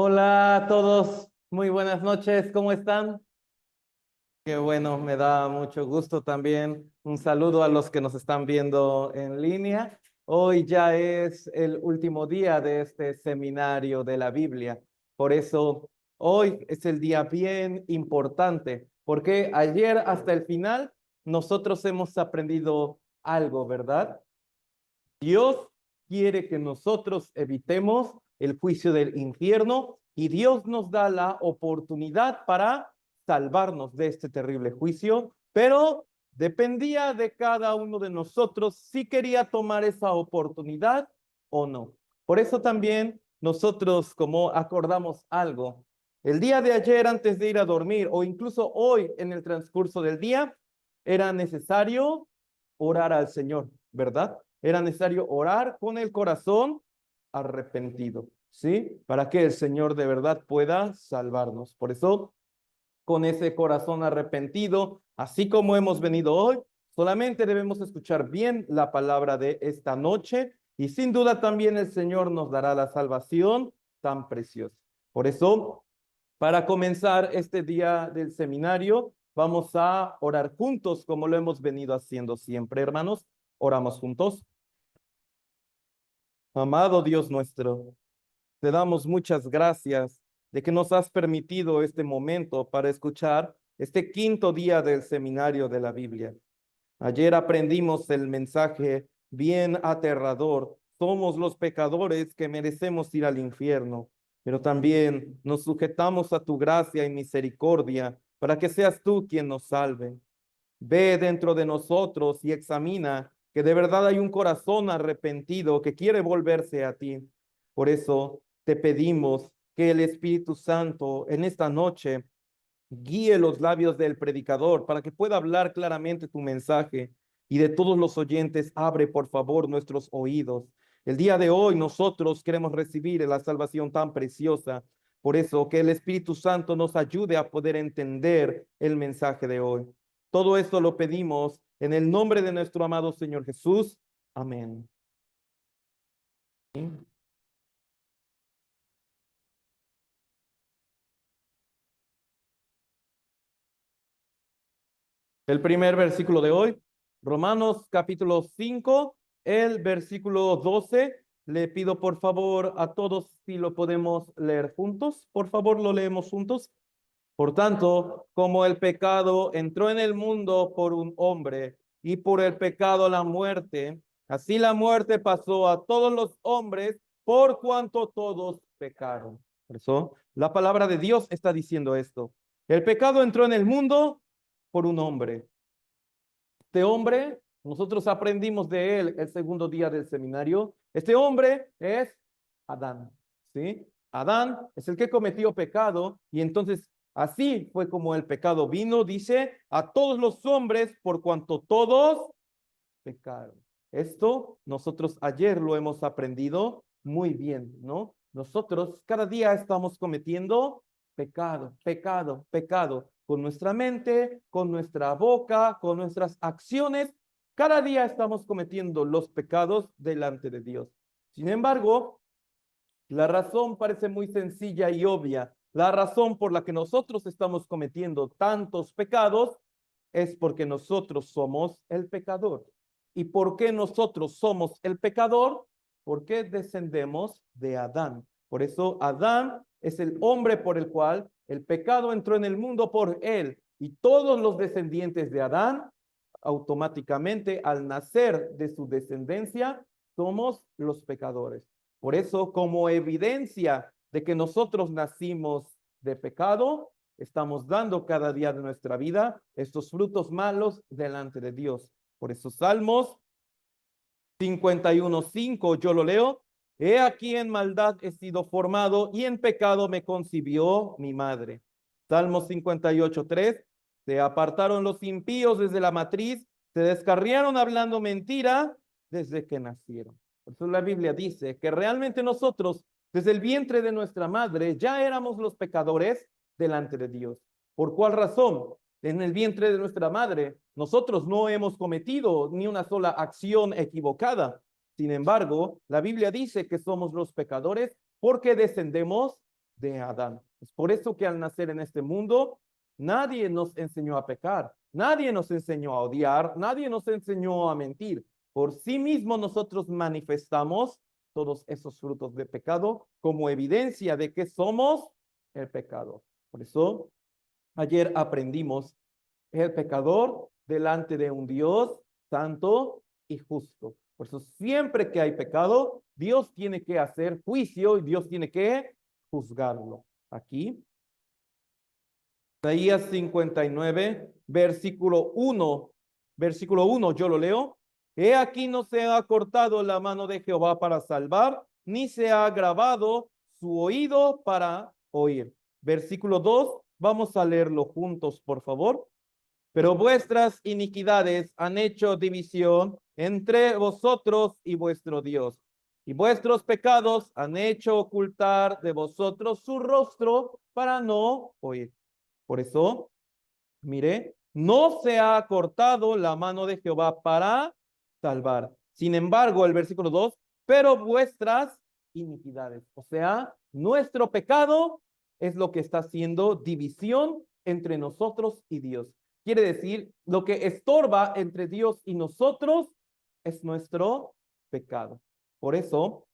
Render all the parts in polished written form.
Hola a todos, muy buenas noches, ¿cómo están? Qué bueno, me da mucho gusto también. Un saludo a los que nos están viendo en línea. Hoy ya es el último día de este seminario de la Biblia. Por eso hoy es el día bien importante, porque ayer hasta el final nosotros hemos aprendido algo, ¿verdad? Dios quiere que nosotros evitemos el juicio del infierno y Dios nos da la oportunidad para salvarnos de este terrible juicio, pero dependía de cada uno de nosotros si quería tomar esa oportunidad o no. Por eso también nosotros, como acordamos algo, el día de ayer antes de ir a dormir o incluso hoy en el transcurso del día, era necesario orar al Señor, ¿verdad? Era necesario orar con el corazón arrepentido, ¿sí? Para que el Señor de verdad pueda salvarnos. Por eso, con ese corazón arrepentido, así como hemos venido hoy, solamente debemos escuchar bien la palabra de esta noche y sin duda también el Señor nos dará la salvación tan preciosa. Por eso, para comenzar este día del seminario, vamos a orar juntos como lo hemos venido haciendo siempre, hermanos. Oramos juntos. Amado Dios nuestro, te damos muchas gracias de que nos has permitido este momento para escuchar este quinto día del seminario de la Biblia. Ayer aprendimos el mensaje bien aterrador. Somos los pecadores que merecemos ir al infierno, pero también nos sujetamos a tu gracia y misericordia para que seas tú quien nos salve. Ve dentro de nosotros y examina que de verdad hay un corazón arrepentido que quiere volverse a ti. Por eso te pedimos que el Espíritu Santo en esta noche guíe los labios del predicador para que pueda hablar claramente tu mensaje y de todos los oyentes, abre por favor nuestros oídos. El día de hoy nosotros queremos recibir la salvación tan preciosa. Por eso que el Espíritu Santo nos ayude a poder entender el mensaje de hoy. Todo esto lo pedimos en el nombre de nuestro amado Señor Jesús. Amén. El primer versículo de hoy, Romanos capítulo 5, el versículo 12. Le pido por favor a todos si lo podemos leer juntos. Por favor, lo leemos juntos. Por tanto, como el pecado entró en el mundo por un hombre y por el pecado la muerte, así la muerte pasó a todos los hombres por cuanto todos pecaron. Por eso, la palabra de Dios está diciendo esto. El pecado entró en el mundo por un hombre. Este hombre, nosotros aprendimos de él el segundo día del seminario. Este hombre es Adán, ¿sí? Adán es el que cometió pecado y entonces así fue como el pecado vino, dice, a todos los hombres por cuanto todos pecaron. Esto nosotros ayer lo hemos aprendido muy bien, ¿no? Nosotros cada día estamos cometiendo pecado, pecado, pecado, con nuestra mente, con nuestra boca, con nuestras acciones. Cada día estamos cometiendo los pecados delante de Dios. Sin embargo, la razón parece muy sencilla y obvia. La razón por la que nosotros estamos cometiendo tantos pecados es porque nosotros somos el pecador. ¿Y por qué nosotros somos el pecador? Porque descendemos de Adán. Por eso Adán es el hombre por el cual el pecado entró en el mundo por él. Y todos los descendientes de Adán, automáticamente al nacer de su descendencia, somos los pecadores. Por eso, como evidencia de que nosotros nacimos de pecado, estamos dando cada día de nuestra vida estos frutos malos delante de Dios. Por eso Salmos 51:5, yo lo leo. He aquí en maldad he sido formado y en pecado me concibió mi madre. Salmos 58:3, se apartaron los impíos desde la matriz, se descarriaron hablando mentira desde que nacieron. Por eso la Biblia dice que realmente nosotros, desde el vientre de nuestra madre, ya éramos los pecadores delante de Dios. ¿Por cuál razón? En el vientre de nuestra madre, nosotros no hemos cometido ni una sola acción equivocada. Sin embargo, la Biblia dice que somos los pecadores porque descendemos de Adán. Es por eso que al nacer en este mundo, nadie nos enseñó a pecar, nadie nos enseñó a odiar, nadie nos enseñó a mentir. Por sí mismo nosotros manifestamos todos esos frutos de pecado como evidencia de que somos el pecado. Por eso, ayer aprendimos el pecador delante de un Dios santo y justo. Por eso siempre que hay pecado, Dios tiene que hacer juicio y Dios tiene que juzgarlo. Aquí, Isaías 59, versículo 1, yo lo leo. He aquí no se ha cortado la mano de Jehová para salvar, ni se ha agravado su oído para oír. Versículo 2, vamos a leerlo juntos, por favor. Pero vuestras iniquidades han hecho división entre vosotros y vuestro Dios, y vuestros pecados han hecho ocultar de vosotros su rostro para no oír. Por eso, mire, no se ha cortado la mano de Jehová para salvar. Sin embargo, el versículo 2, pero vuestras iniquidades, o sea, nuestro pecado es lo que está haciendo división entre nosotros y Dios. Quiere decir, lo que estorba entre Dios y nosotros es nuestro pecado. Por eso,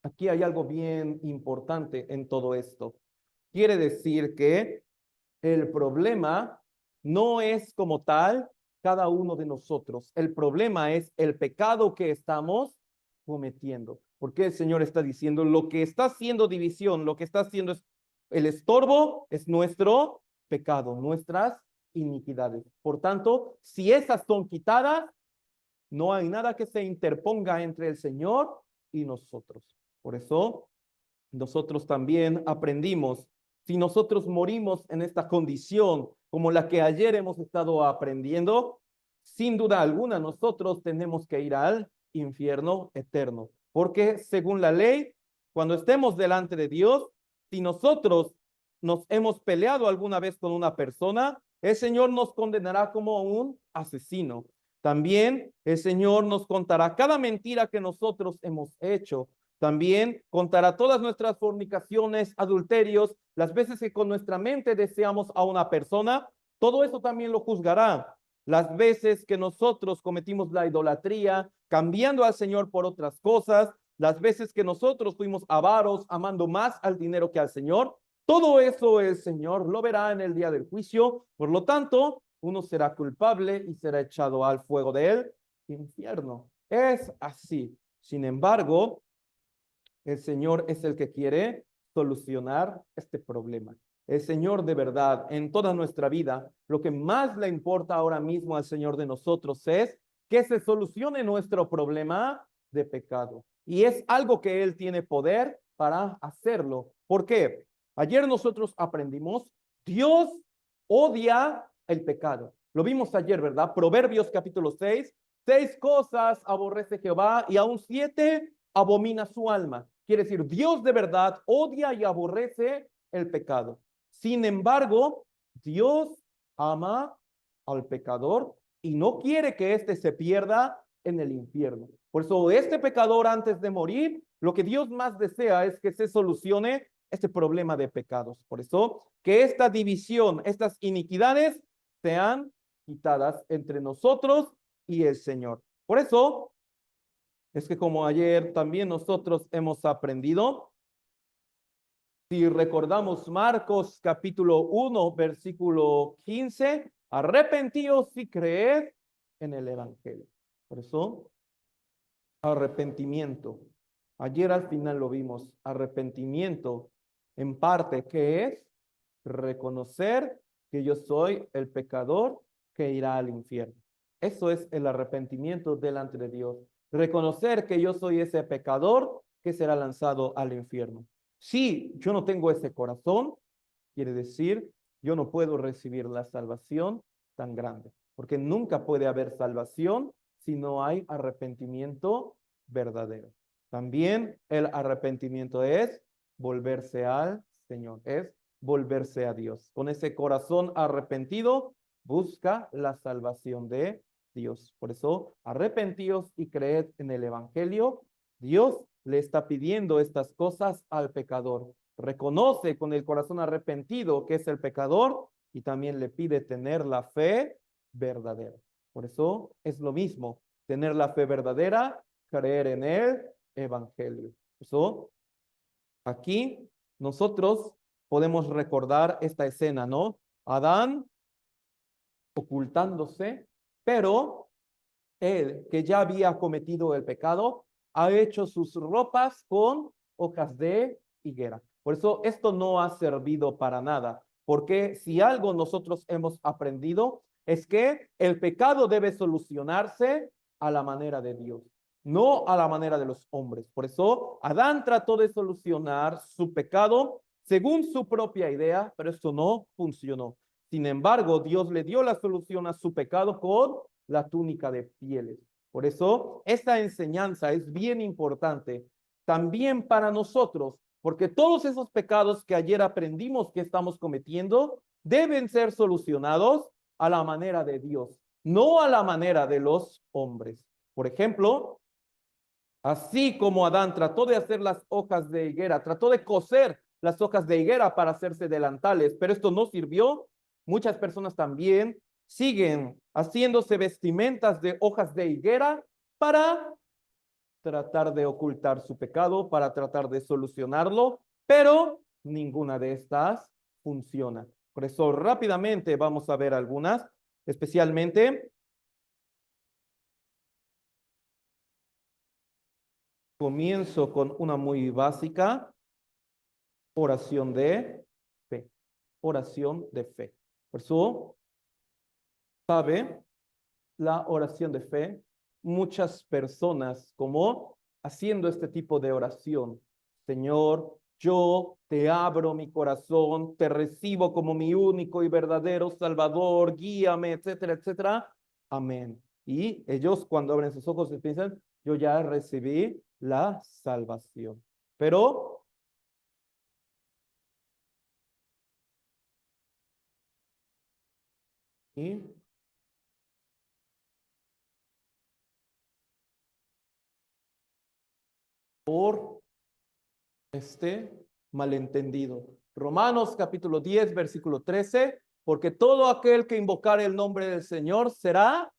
aquí hay algo bien importante en todo esto. Quiere decir que el problema no es como tal cada uno de nosotros. El problema es el pecado que estamos cometiendo. Porque el Señor está diciendo, lo que está haciendo división, lo que está haciendo es el estorbo, es nuestro pecado, nuestras iniquidades. Por tanto, si esas son quitadas, no hay nada que se interponga entre el Señor y nosotros. Por eso, nosotros también aprendimos, si nosotros morimos en esta condición como la que ayer hemos estado aprendiendo, sin duda alguna nosotros tenemos que ir al infierno eterno, porque según la ley, cuando estemos delante de Dios, si nosotros nos hemos peleado alguna vez con una persona, el Señor nos condenará como un asesino. También el Señor nos contará cada mentira que nosotros hemos hecho. También contará todas nuestras fornicaciones, adulterios, las veces que con nuestra mente deseamos a una persona, todo eso también lo juzgará. Las veces que nosotros cometimos la idolatría, cambiando al Señor por otras cosas, las veces que nosotros fuimos avaros, amando más al dinero que al Señor, todo eso el Señor lo verá en el día del juicio. Por lo tanto, uno será culpable y será echado al fuego del infierno. Es así. Sin embargo, el Señor es el que quiere solucionar este problema. El Señor de verdad, en toda nuestra vida, lo que más le importa ahora mismo al Señor de nosotros es que se solucione nuestro problema de pecado. Y es algo que Él tiene poder para hacerlo. ¿Por qué? Ayer nosotros aprendimos, Dios odia el pecado. Lo vimos ayer, ¿verdad? Proverbios capítulo 6. 6 cosas aborrece Jehová y aún 7 abomina su alma. Quiere decir, Dios de verdad odia y aborrece el pecado. Sin embargo, Dios ama al pecador y no quiere que éste se pierda en el infierno. Por eso, este pecador antes de morir, lo que Dios más desea es que se solucione este problema de pecados. Por eso, que esta división, estas iniquidades sean quitadas entre nosotros y el Señor. Por eso, es que como ayer también nosotros hemos aprendido, si recordamos Marcos capítulo 1, versículo 15, arrepentíos y creed en el Evangelio. Por eso, arrepentimiento. Ayer al final lo vimos, arrepentimiento en parte, ¿qué es? Reconocer que yo soy el pecador que irá al infierno. Eso es el arrepentimiento delante de Dios. Reconocer que yo soy ese pecador que será lanzado al infierno. Si yo no tengo ese corazón, quiere decir, yo no puedo recibir la salvación tan grande, porque nunca puede haber salvación si no hay arrepentimiento verdadero. También el arrepentimiento es volverse al Señor, es volverse a Dios. Con ese corazón arrepentido, busca la salvación de Dios. Por eso, arrepentíos y creed en el Evangelio. Dios le está pidiendo estas cosas al pecador. reconoce con el corazón arrepentido que es el pecador y también le pide tener la fe verdadera. Por eso es lo mismo, tener la fe verdadera, creer en el evangelio. Por eso aquí nosotros podemos recordar esta escena, ¿no? Adán ocultándose, pero él, que ya había cometido el pecado, ha hecho sus ropas con hojas de higuera. Por eso esto no ha servido para nada, porque si algo nosotros hemos aprendido es que el pecado debe solucionarse a la manera de Dios, no a la manera de los hombres. Por eso Adán trató de solucionar su pecado según su propia idea, pero esto no funcionó. Sin embargo, Dios le dio la solución a su pecado con la túnica de pieles. Por eso, esta enseñanza es bien importante también para nosotros, porque todos esos pecados que ayer aprendimos que estamos cometiendo deben ser solucionados a la manera de Dios, no a la manera de los hombres. Por ejemplo, así como Adán trató de hacer las hojas de higuera, trató de coser las hojas de higuera para hacerse delantales, pero esto no sirvió. Muchas personas también siguen haciéndose vestimentas de hojas de higuera para tratar de ocultar su pecado, para tratar de solucionarlo, pero ninguna de estas funciona. Por eso rápidamente vamos a ver algunas, especialmente comienzo con una muy básica, oración de fe. Oración de fe. Por eso, ¿sabe? La oración de fe, muchas personas como haciendo este tipo de oración. Señor, yo te abro mi corazón, te recibo como mi único y verdadero Salvador, guíame, etcétera, etcétera. Amén. Y ellos cuando abren sus ojos piensan, yo ya recibí la salvación. Pero ¿y? Por este malentendido. Romanos capítulo 10, versículo 13, porque todo aquel que invocare el nombre del Señor será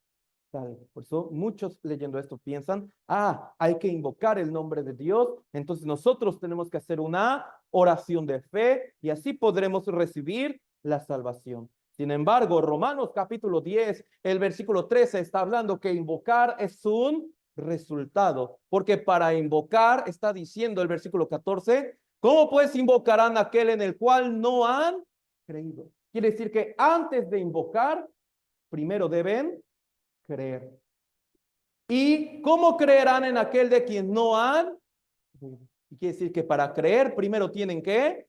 salvo. Por eso muchos leyendo esto piensan, hay que invocar el nombre de Dios, entonces nosotros tenemos que hacer una oración de fe y así podremos recibir la salvación. Sin embargo, Romanos capítulo 10, el versículo 13 está hablando que invocar es un resultado, porque para invocar está diciendo el versículo 14, ¿cómo pues invocarán aquel en el cual no han creído? Quiere decir que antes de invocar, primero deben creer. ¿Y cómo creerán en aquel de quien no han? Y quiere decir que para creer primero tienen que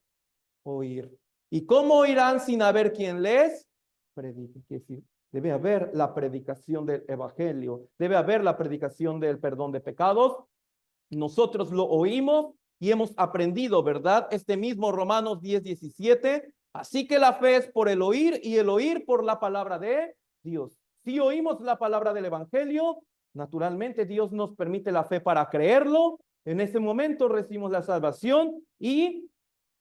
oír. ¿Y cómo oirán sin haber quien les predique? Quiere decir, debe haber la predicación del evangelio, debe haber la predicación del perdón de pecados. Nosotros lo oímos y hemos aprendido, ¿verdad? Este mismo Romanos 10:17. Así que la fe es por el oír y el oír por la palabra de Dios. Si oímos la palabra del evangelio, naturalmente Dios nos permite la fe para creerlo. En ese momento recibimos la salvación y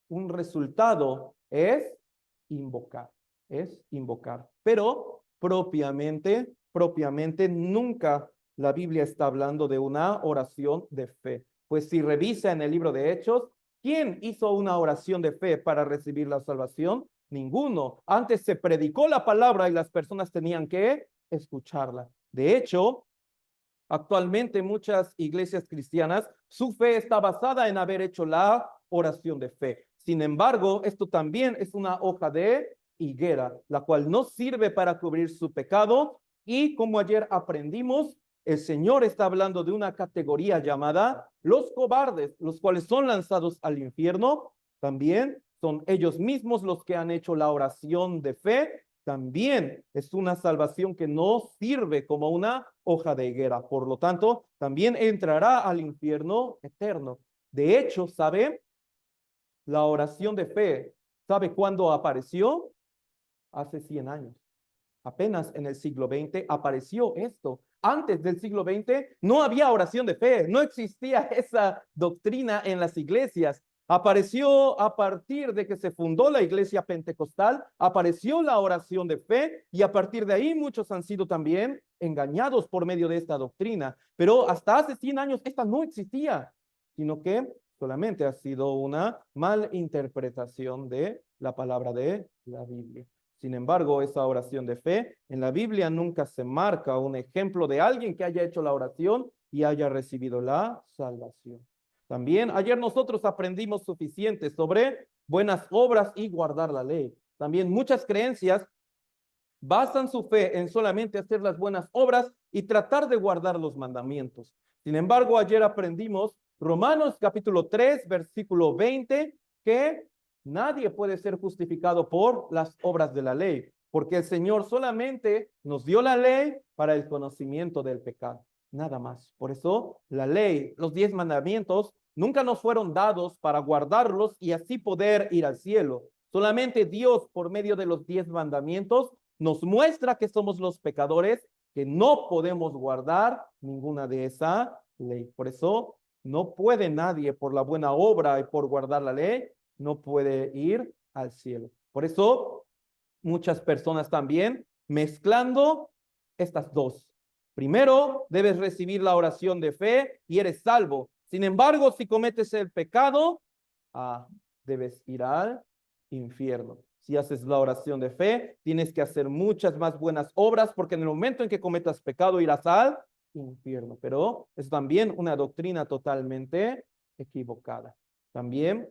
un resultado es invocar. Pero propiamente nunca la Biblia está hablando de una oración de fe. Pues si revisa en el libro de Hechos, ¿quién hizo una oración de fe para recibir la salvación? Ninguno. Antes se predicó la palabra y las personas tenían que escucharla. De hecho, actualmente muchas iglesias cristianas, su fe está basada en haber hecho la oración de fe. Sin embargo, esto también es una hoja de higuera, la cual no sirve para cubrir su pecado. Y como ayer aprendimos, el Señor está hablando de una categoría llamada los cobardes, los cuales son lanzados al infierno. También son ellos mismos los que han hecho la oración de fe. También es una salvación que no sirve como una hoja de higuera. Por lo tanto, también entrará al infierno eterno. De hecho, ¿sabe? La oración de fe, ¿sabe cuándo apareció? Hace 100 años. Apenas en el siglo XX apareció esto. Antes del siglo XX no había oración de fe, no existía esa doctrina en las iglesias. Apareció a partir de que se fundó la iglesia pentecostal, apareció la oración de fe y a partir de ahí muchos han sido también engañados por medio de esta doctrina. Pero hasta hace 100 años esta no existía, sino que solamente ha sido una malinterpretación de la palabra de la Biblia. Sin embargo, esa oración de fe en la Biblia nunca se marca un ejemplo de alguien que haya hecho la oración y haya recibido la salvación. También ayer nosotros aprendimos suficiente sobre buenas obras y guardar la ley. También muchas creencias basan su fe en solamente hacer las buenas obras y tratar de guardar los mandamientos. Sin embargo, ayer aprendimos Romanos capítulo 3, versículo 20, que nadie puede ser justificado por las obras de la ley, porque el Señor solamente nos dio la ley para el conocimiento del pecado, nada más. Por eso la ley, los 10 mandamientos, nunca nos fueron dados para guardarlos y así poder ir al cielo. Solamente Dios, por medio de los 10 mandamientos, nos muestra que somos los pecadores, que no podemos guardar ninguna de esa ley. Por eso no puede nadie por la buena obra y por guardar la ley, no puede ir al cielo. Por eso muchas personas también mezclando estas dos. Primero, debes recibir la oración de fe y eres salvo. Sin embargo, si cometes el pecado, debes ir al infierno. Si haces la oración de fe, tienes que hacer muchas más buenas obras, porque en el momento en que cometas pecado irás al infierno. Pero es también una doctrina totalmente equivocada. También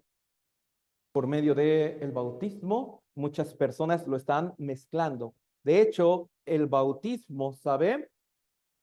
por medio del bautismo, muchas personas lo están mezclando. De hecho, el bautismo, ¿sabe?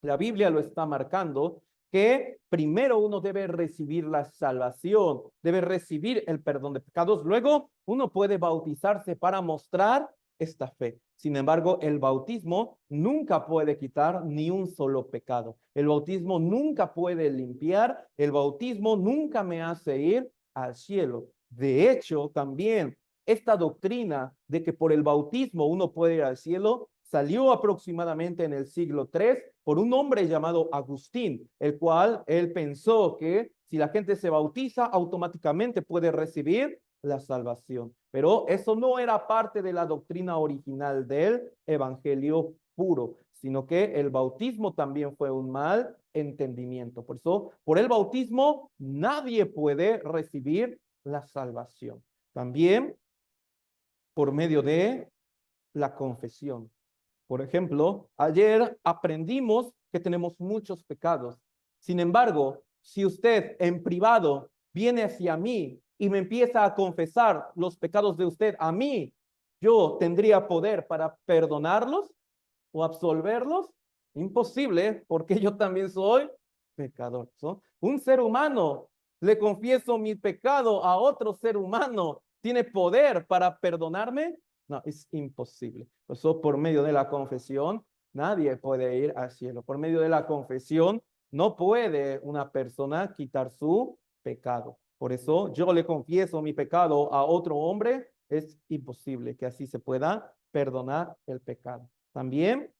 La Biblia lo está marcando, que primero uno debe recibir la salvación, debe recibir el perdón de pecados, luego uno puede bautizarse para mostrar esta fe. Sin embargo, el bautismo nunca puede quitar ni un solo pecado. El bautismo nunca puede limpiar, el bautismo nunca me hace ir al cielo. De hecho, también esta doctrina de que por el bautismo uno puede ir al cielo salió aproximadamente en el siglo III por un hombre llamado Agustín, el cual él pensó que si la gente se bautiza, automáticamente puede recibir la salvación. Pero eso no era parte de la doctrina original del evangelio puro, sino que el bautismo también fue un mal entendimiento. Por eso, por el bautismo, nadie puede recibir la salvación. También por medio de la confesión. Por ejemplo, ayer aprendimos que tenemos muchos pecados. Sin embargo, si usted en privado viene hacia mí y me empieza a confesar los pecados de usted a mí, ¿yo tendría poder para perdonarlos o absolverlos? Imposible, porque yo también soy pecador. ¿No? Un ser humano, le confieso mi pecado a otro ser humano, ¿tiene poder para perdonarme? No, es imposible. Eso por medio de la confesión, nadie puede ir al cielo. Por medio de la confesión, no puede una persona quitar su pecado. Por eso yo le confieso mi pecado a otro hombre, es imposible que así se pueda perdonar el pecado. También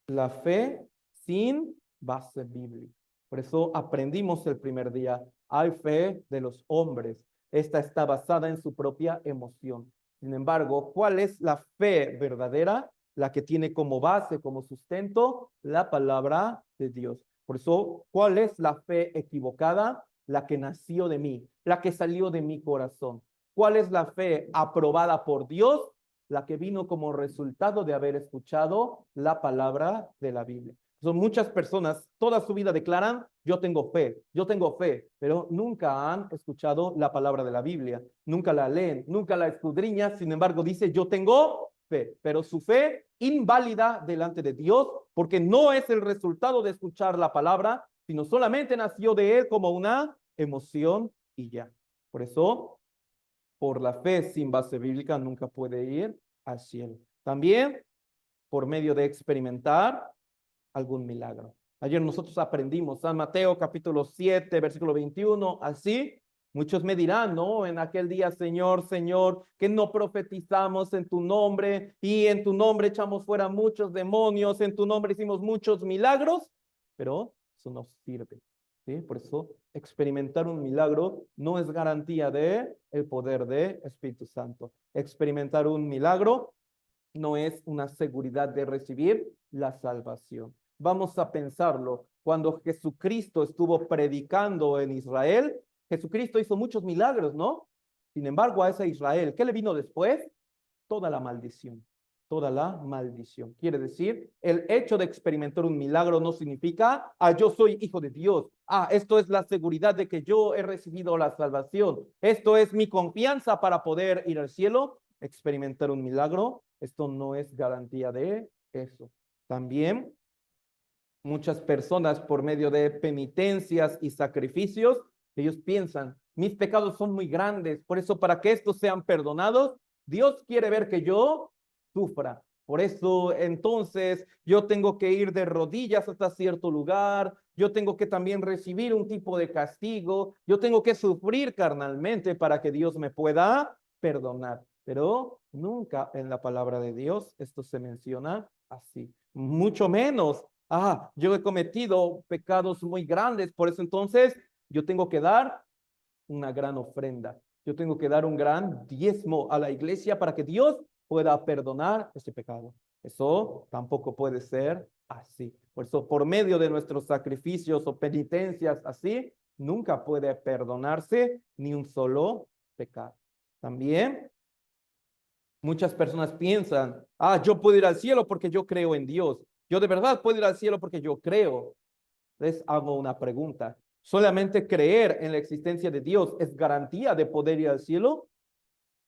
la fe sin base bíblica. Por eso aprendimos el primer día, hay fe de los hombres. Esta está basada en su propia emoción. Sin embargo, ¿cuál es la fe verdadera? La que tiene como base, como sustento, la palabra de Dios. Por eso, ¿cuál es la fe equivocada? La que nació de mí, la que salió de mi corazón. ¿Cuál es la fe aprobada por Dios? La que vino como resultado de haber escuchado la palabra de la Biblia. Son muchas personas, toda su vida declaran, yo tengo fe, pero nunca han escuchado la palabra de la Biblia, nunca la leen, nunca la escudriñan, sin embargo dice, yo tengo fe, pero su fe inválida delante de Dios, porque no es el resultado de escuchar la palabra, sino solamente nació de él como una emoción y ya. Por eso, por la fe sin base bíblica nunca puede ir al cielo. También por medio de experimentar algún milagro. Ayer nosotros aprendimos San Mateo capítulo 7, versículo 21, así. Muchos me dirán, ¿no? En aquel día, Señor, Señor, que no profetizamos en tu nombre y en tu nombre echamos fuera muchos demonios, en tu nombre hicimos muchos milagros, pero eso no sirve. ¿sí? Por eso, experimentar un milagro no es garantía de el poder de Espíritu Santo. Experimentar un milagro no es una seguridad de recibir la salvación. Vamos a pensarlo. Cuando Jesucristo estuvo predicando en Israel, Jesucristo hizo muchos milagros, ¿no? Sin embargo, a ese Israel, ¿qué le vino después? Toda la maldición. Toda la maldición. Quiere decir, el hecho de experimentar un milagro no significa, yo soy hijo de Dios. Esto es la seguridad de que yo he recibido la salvación. Esto es mi confianza para poder ir al cielo. Experimentar un milagro, esto no es garantía de eso. También muchas personas por medio de penitencias y sacrificios, ellos piensan, mis pecados son muy grandes, por eso para que estos sean perdonados, Dios quiere ver que yo sufra. Por eso entonces yo tengo que ir de rodillas hasta cierto lugar, yo tengo que también recibir un tipo de castigo, yo tengo que sufrir carnalmente para que Dios me pueda perdonar. Pero nunca en la palabra de Dios esto se menciona así. Mucho menos yo he cometido pecados muy grandes, por eso entonces yo tengo que dar una gran ofrenda. Yo tengo que dar un gran diezmo a la iglesia para que Dios pueda perdonar este pecado. Eso tampoco puede ser así. Por eso, por medio de nuestros sacrificios o penitencias así, nunca puede perdonarse ni un solo pecado. También muchas personas piensan, yo puedo ir al cielo porque yo creo en Dios. Yo de verdad puedo ir al cielo porque yo creo. Les hago una pregunta. ¿Solamente creer en la existencia de Dios es garantía de poder ir al cielo?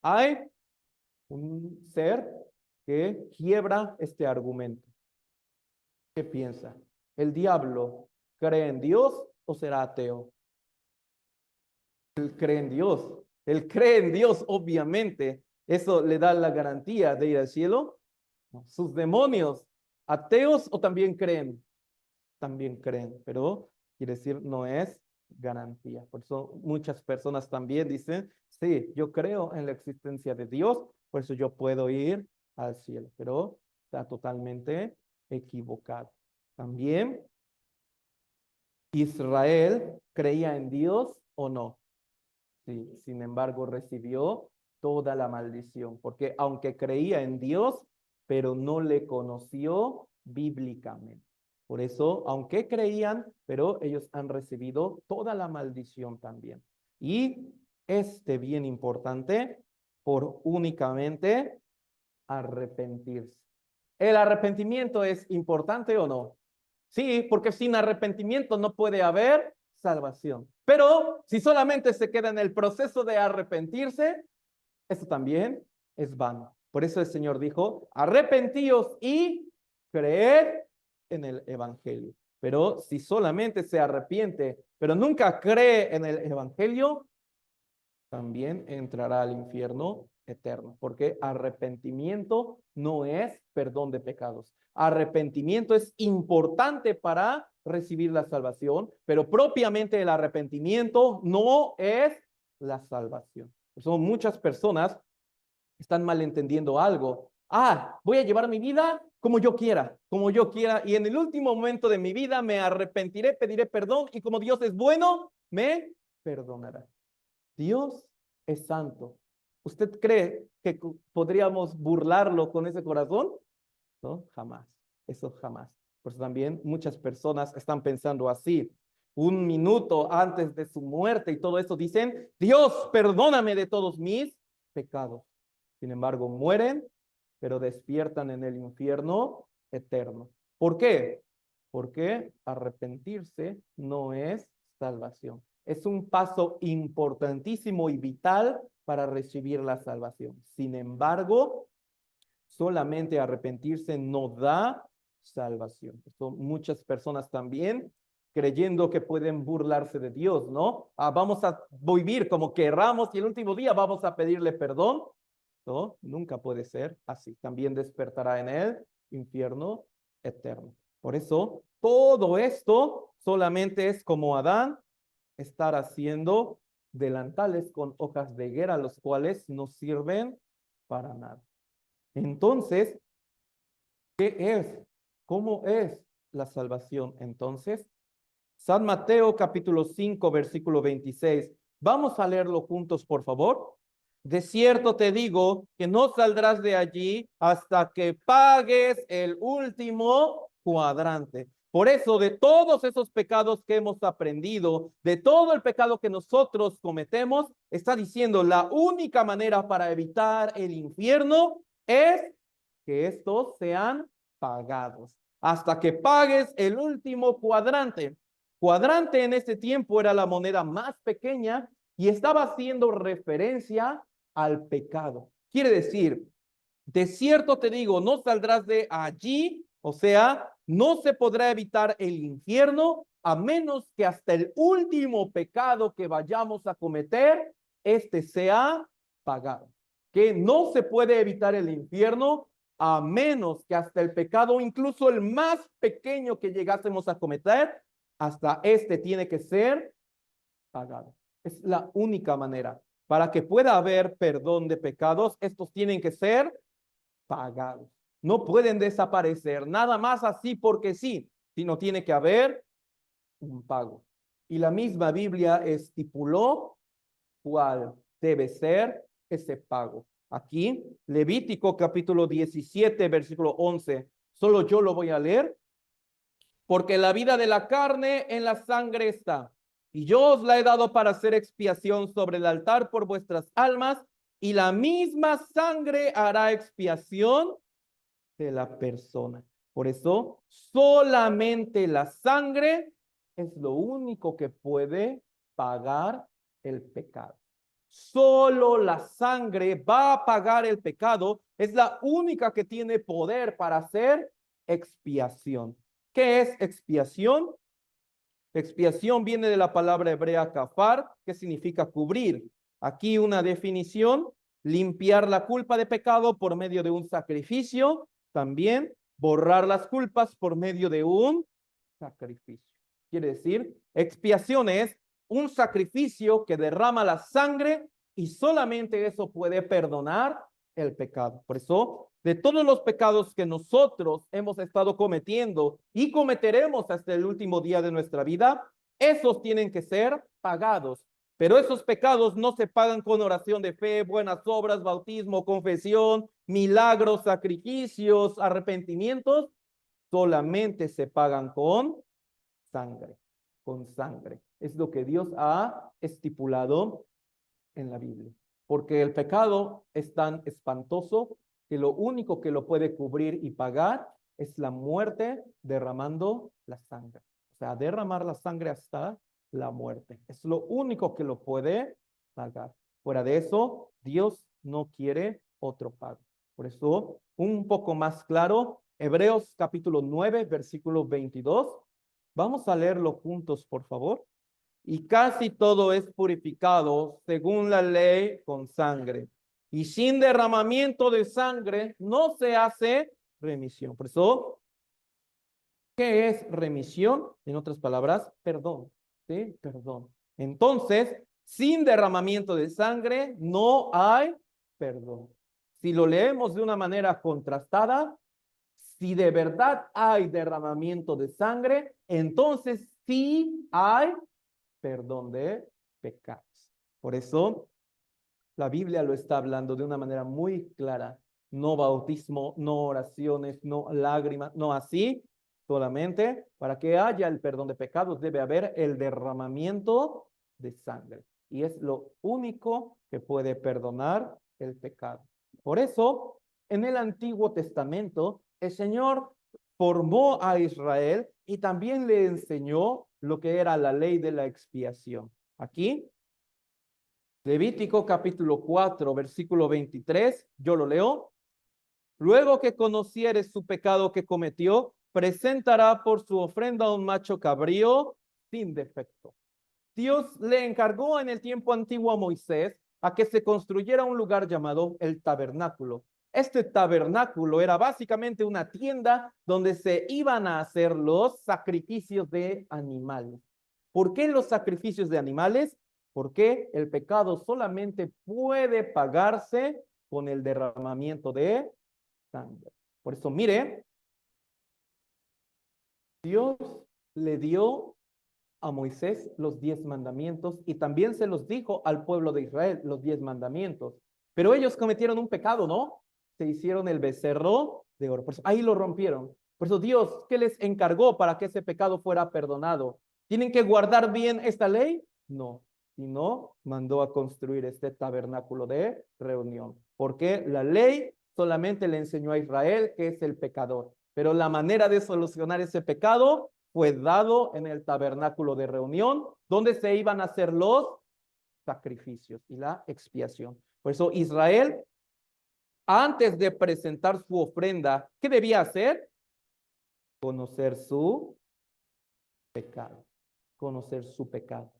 Hay un ser que quiebra este argumento. ¿Qué piensa? ¿El diablo cree en Dios o será ateo? Él cree en Dios. Él cree en Dios, obviamente. ¿Eso le da la garantía de ir al cielo? ¿Sus demonios ateos o también creen? También creen, pero quiere decir no es garantía. Por eso muchas personas también dicen, sí, yo creo en la existencia de Dios, por eso yo puedo ir al cielo, pero está totalmente equivocado. También Israel creía en Dios o no. Sí, sin embargo recibió toda la maldición, porque aunque creía en Dios, pero no le conoció bíblicamente. Por eso, aunque creían, pero ellos han recibido toda la maldición también. Y bien importante, por únicamente arrepentirse. ¿El arrepentimiento es importante o no? Sí, porque sin arrepentimiento no puede haber salvación. Pero si solamente se queda en el proceso de arrepentirse, eso también es vano. Por eso el Señor dijo, arrepentíos y creed en el Evangelio. Pero si solamente se arrepiente, pero nunca cree en el Evangelio, también entrará al infierno eterno, porque arrepentimiento no es perdón de pecados. Arrepentimiento es importante para recibir la salvación, pero propiamente el arrepentimiento no es la salvación. Son muchas personas que están malentendiendo algo. Voy a llevar mi vida como yo quiera, y en el último momento de mi vida me arrepentiré, pediré perdón, y como Dios es bueno, me perdonará. Dios es santo. ¿Usted cree que podríamos burlarlo con ese corazón? No, jamás. Eso jamás. Por eso también muchas personas están pensando así. Un minuto antes de su muerte y todo eso dicen, Dios, perdóname de todos mis pecados. Sin embargo, mueren, pero despiertan en el infierno eterno. ¿Por qué? Porque arrepentirse no es salvación. Es un paso importantísimo y vital para recibir la salvación. Sin embargo, solamente arrepentirse no da salvación. Esto, muchas personas también creyendo que pueden burlarse de Dios, ¿no? Vamos a vivir como querramos y el último día vamos a pedirle perdón. No, nunca puede ser así. También despertará en el infierno eterno. Por eso, todo esto solamente es como Adán estar haciendo delantales con hojas de higuera, los cuales no sirven para nada. Entonces, ¿qué es? ¿Cómo es la salvación? Entonces, San Mateo capítulo 5, versículo 26. Vamos a leerlo juntos, por favor. De cierto te digo que no saldrás de allí hasta que pagues el último cuadrante. Por eso, de todos esos pecados que hemos aprendido, de todo el pecado que nosotros cometemos, está diciendo la única manera para evitar el infierno es que estos sean pagados. Hasta que pagues el último cuadrante. Cuadrante en este tiempo era la moneda más pequeña y estaba haciendo referencia al pecado. Quiere decir, de cierto te digo, no saldrás de allí, o sea, no se podrá evitar el infierno a menos que hasta el último pecado que vayamos a cometer, este sea pagado. Que no se puede evitar el infierno a menos que hasta el pecado, incluso el más pequeño que llegásemos a cometer, hasta este tiene que ser pagado. Es la única manera. Para que pueda haber perdón de pecados, estos tienen que ser pagados. No pueden desaparecer nada más así porque sí, sino tiene que haber un pago. Y la misma Biblia estipuló cuál debe ser ese pago. Aquí, Levítico capítulo 17, versículo 11. Solo yo lo voy a leer. Porque la vida de la carne en la sangre está, y yo os la he dado para hacer expiación sobre el altar por vuestras almas, y la misma sangre hará expiación de la persona. Por eso, solamente la sangre es lo único que puede pagar el pecado. Solo la sangre va a pagar el pecado. Es la única que tiene poder para hacer expiación. ¿Qué es expiación? Expiación viene de la palabra hebrea kafar, que significa cubrir. Aquí una definición: limpiar la culpa de pecado por medio de un sacrificio. También borrar las culpas por medio de un sacrificio. Quiere decir, expiación es un sacrificio que derrama la sangre y solamente eso puede perdonar el pecado. Por eso, de todos los pecados que nosotros hemos estado cometiendo y cometeremos hasta el último día de nuestra vida, esos tienen que ser pagados. Pero esos pecados no se pagan con oración de fe, buenas obras, bautismo, confesión, milagros, sacrificios, arrepentimientos. Solamente se pagan con sangre, con sangre. Es lo que Dios ha estipulado en la Biblia. Porque el pecado es tan espantoso que lo único que lo puede cubrir y pagar es la muerte derramando la sangre. O sea, derramar la sangre hasta la muerte. Es lo único que lo puede pagar. Fuera de eso, Dios no quiere otro pago. Por eso, un poco más claro, Hebreos capítulo 9, versículo 22. Vamos a leerlo juntos, por favor. Y casi todo es purificado según la ley con sangre. Y sin derramamiento de sangre no se hace remisión. Por eso, ¿qué es remisión? En otras palabras, perdón. ¿Sí? Perdón. Entonces, sin derramamiento de sangre no hay perdón. Si lo leemos de una manera contrastada, si de verdad hay derramamiento de sangre, entonces sí hay perdón de pecados. Por eso la Biblia lo está hablando de una manera muy clara. No bautismo, no oraciones, no lágrimas, no así. Solamente para que haya el perdón de pecados debe haber el derramamiento de sangre. Y es lo único que puede perdonar el pecado. Por eso, en el Antiguo Testamento, el Señor formó a Israel y también le enseñó lo que era la ley de la expiación. Aquí, Levítico capítulo 4, versículo 23, yo lo leo. Luego que conocieres su pecado que cometió, presentará por su ofrenda un macho cabrío sin defecto. Dios le encargó en el tiempo antiguo a Moisés a que se construyera un lugar llamado el tabernáculo. Este tabernáculo era básicamente una tienda donde se iban a hacer los sacrificios de animales. ¿Por qué los sacrificios de animales? Porque el pecado solamente puede pagarse con el derramamiento de sangre. Por eso, mire, Dios le dio a Moisés los 10 mandamientos y también se los dijo al pueblo de Israel los 10 mandamientos. Pero ellos cometieron un pecado, ¿no? Se hicieron el becerro de oro. Por eso, ahí lo rompieron. Por eso Dios, ¿qué les encargó para que ese pecado fuera perdonado? ¿Tienen que guardar bien esta ley? No, sino mandó a construir este tabernáculo de reunión. Porque la ley solamente le enseñó a Israel que es el pecador. Pero la manera de solucionar ese pecado fue dado en el tabernáculo de reunión, donde se iban a hacer los sacrificios y la expiación. Por eso Israel, antes de presentar su ofrenda, ¿qué debía hacer? Conocer su pecado. Conocer su pecado.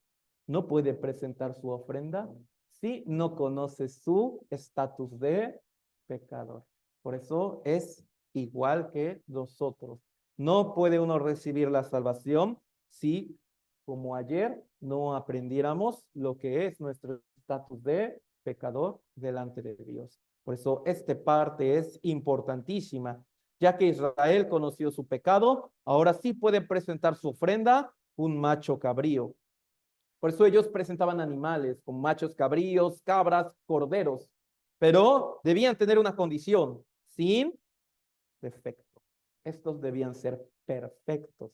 No puede presentar su ofrenda si no conoce su estatus de pecador. Por eso es igual que nosotros. No puede uno recibir la salvación si, como ayer, no aprendiéramos lo que es nuestro estatus de pecador delante de Dios. Por eso esta parte es importantísima. Ya que Israel conoció su pecado, ahora sí puede presentar su ofrenda, un macho cabrío. Por eso ellos presentaban animales como machos cabríos, cabras, corderos, pero debían tener una condición, sin defecto. Estos debían ser perfectos.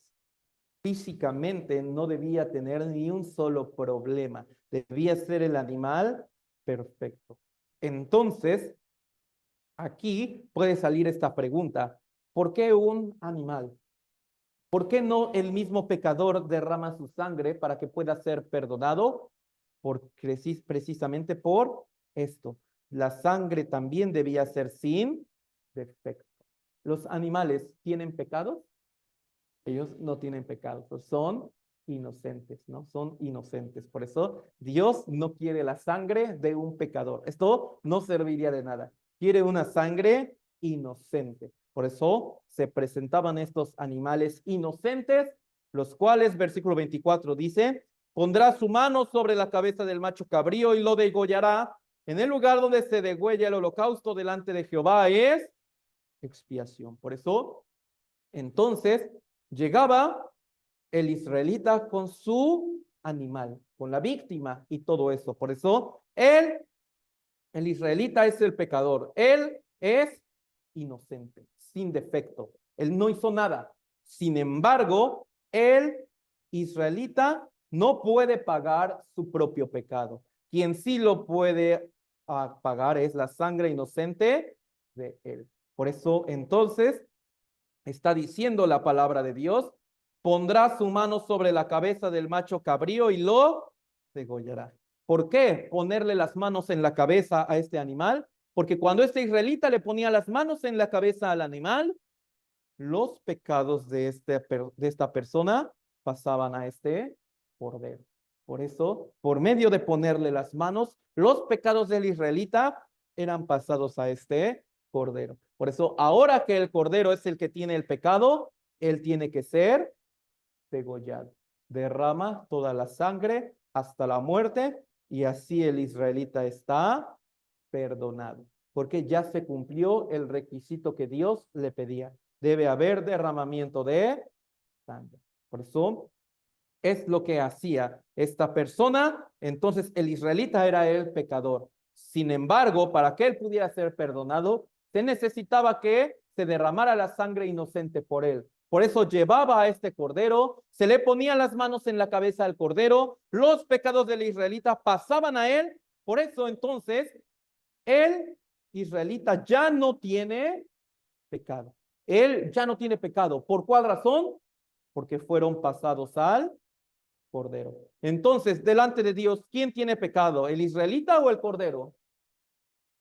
Físicamente no debía tener ni un solo problema. Debía ser el animal perfecto. Entonces, aquí puede salir esta pregunta: ¿por qué un animal? ¿Por qué no el mismo pecador derrama su sangre para que pueda ser perdonado? Precisamente por esto. La sangre también debía ser sin defecto. ¿Los animales tienen pecados? Ellos no tienen pecados, son inocentes, ¿no? Son inocentes. Por eso Dios no quiere la sangre de un pecador. Esto no serviría de nada. Quiere una sangre inocente. Por eso se presentaban estos animales inocentes, los cuales, versículo 24 dice, pondrá su mano sobre la cabeza del macho cabrío y lo degollará. En el lugar donde se degüella el holocausto delante de Jehová es expiación. Por eso, entonces, llegaba el israelita con su animal, con la víctima y todo eso. Por eso, el israelita es el pecador. Él es inocente, sin defecto. Él no hizo nada. Sin embargo, el israelita no puede pagar su propio pecado. Quien sí lo puede pagar es la sangre inocente de él. Por eso, entonces, está diciendo la palabra de Dios, pondrá su mano sobre la cabeza del macho cabrío y lo degollará. ¿Por qué ponerle las manos en la cabeza a este animal? Porque cuando este israelita le ponía las manos en la cabeza al animal, los pecados de esta persona pasaban a este cordero. Por eso, por medio de ponerle las manos, los pecados del israelita eran pasados a este cordero. Por eso, ahora que el cordero es el que tiene el pecado, él tiene que ser degollado. Derrama toda la sangre hasta la muerte y así el israelita está perdonado, porque ya se cumplió el requisito que Dios le pedía. Debe haber derramamiento de sangre. Por eso es lo que hacía esta persona. Entonces el israelita era el pecador. Sin embargo, para que él pudiera ser perdonado, se necesitaba que se derramara la sangre inocente por él. Por eso llevaba a este cordero, se le ponía las manos en la cabeza al cordero, los pecados del israelita pasaban a él. Por eso entonces el israelita ya no tiene pecado. Él ya no tiene pecado. ¿Por cuál razón? Porque fueron pasados al cordero. Entonces, delante de Dios, ¿quién tiene pecado? ¿El israelita o el cordero?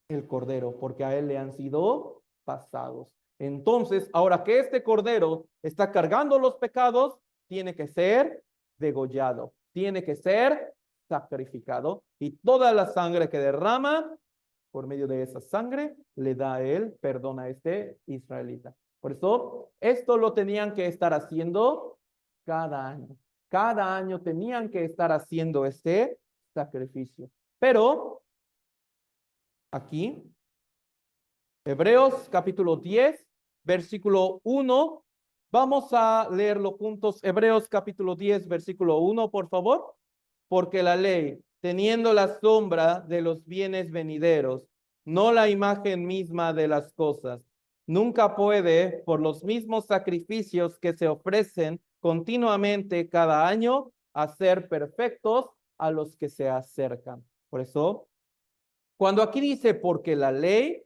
El cordero, porque a él le han sido pasados. Entonces, ahora que este cordero está cargando los pecados, tiene que ser degollado, tiene que ser sacrificado y toda la sangre que derrama por medio de esa sangre le da a él perdón a este israelita. Por eso, esto lo tenían que estar haciendo cada año. Cada año tenían que estar haciendo este sacrificio. Pero aquí, Hebreos capítulo 10, versículo 1, Vamos a leerlo juntos. Hebreos capítulo 10, versículo 1, por favor. Porque la ley, teniendo la sombra de los bienes venideros, no la imagen misma de las cosas, nunca puede, por los mismos sacrificios que se ofrecen continuamente cada año, hacer perfectos a los que se acercan. Por eso, cuando aquí dice porque la ley,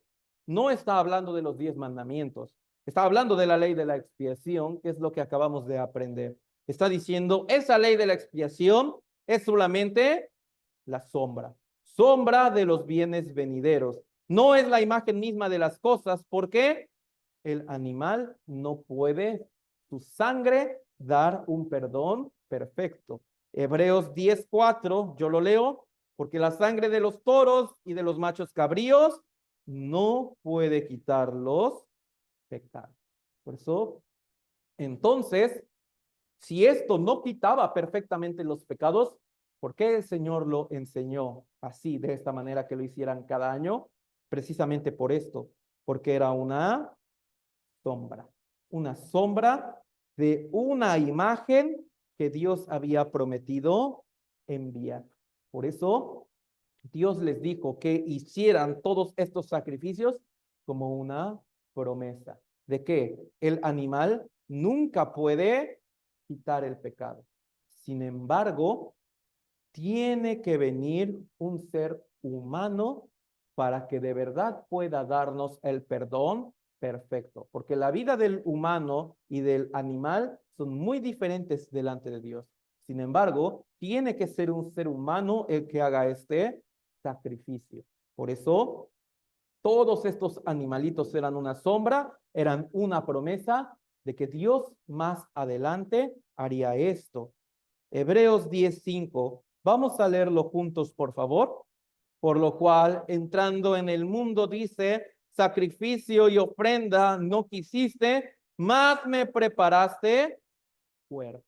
no está hablando de los 10 mandamientos, está hablando de la ley de la expiación, que es lo que acabamos de aprender. Está diciendo, esa ley de la expiación es solamente la sombra, sombra de los bienes venideros. No es la imagen misma de las cosas, porque el animal no puede, su sangre, dar un perdón perfecto. Hebreos 10:4, yo lo leo, porque la sangre de los toros y de los machos cabríos no puede quitar los pecados. Por eso, entonces, si esto no quitaba perfectamente los pecados, ¿por qué el Señor lo enseñó así, de esta manera, que lo hicieran cada año? Precisamente por esto, porque era una sombra de una imagen que Dios había prometido enviar. Por eso Dios les dijo que hicieran todos estos sacrificios como una promesa de que el animal nunca puede quitar el pecado. Sin embargo, tiene que venir un ser humano para que de verdad pueda darnos el perdón perfecto, porque la vida del humano y del animal son muy diferentes delante de Dios. Sin embargo, tiene que ser un ser humano el que haga este sacrificio. Por eso, todos estos animalitos eran una sombra, eran una promesa de que Dios más adelante haría esto. Hebreos 10:5. Vamos a leerlo juntos, por favor. Por lo cual, entrando en el mundo, dice, sacrificio y ofrenda no quisiste, mas me preparaste cuerpo.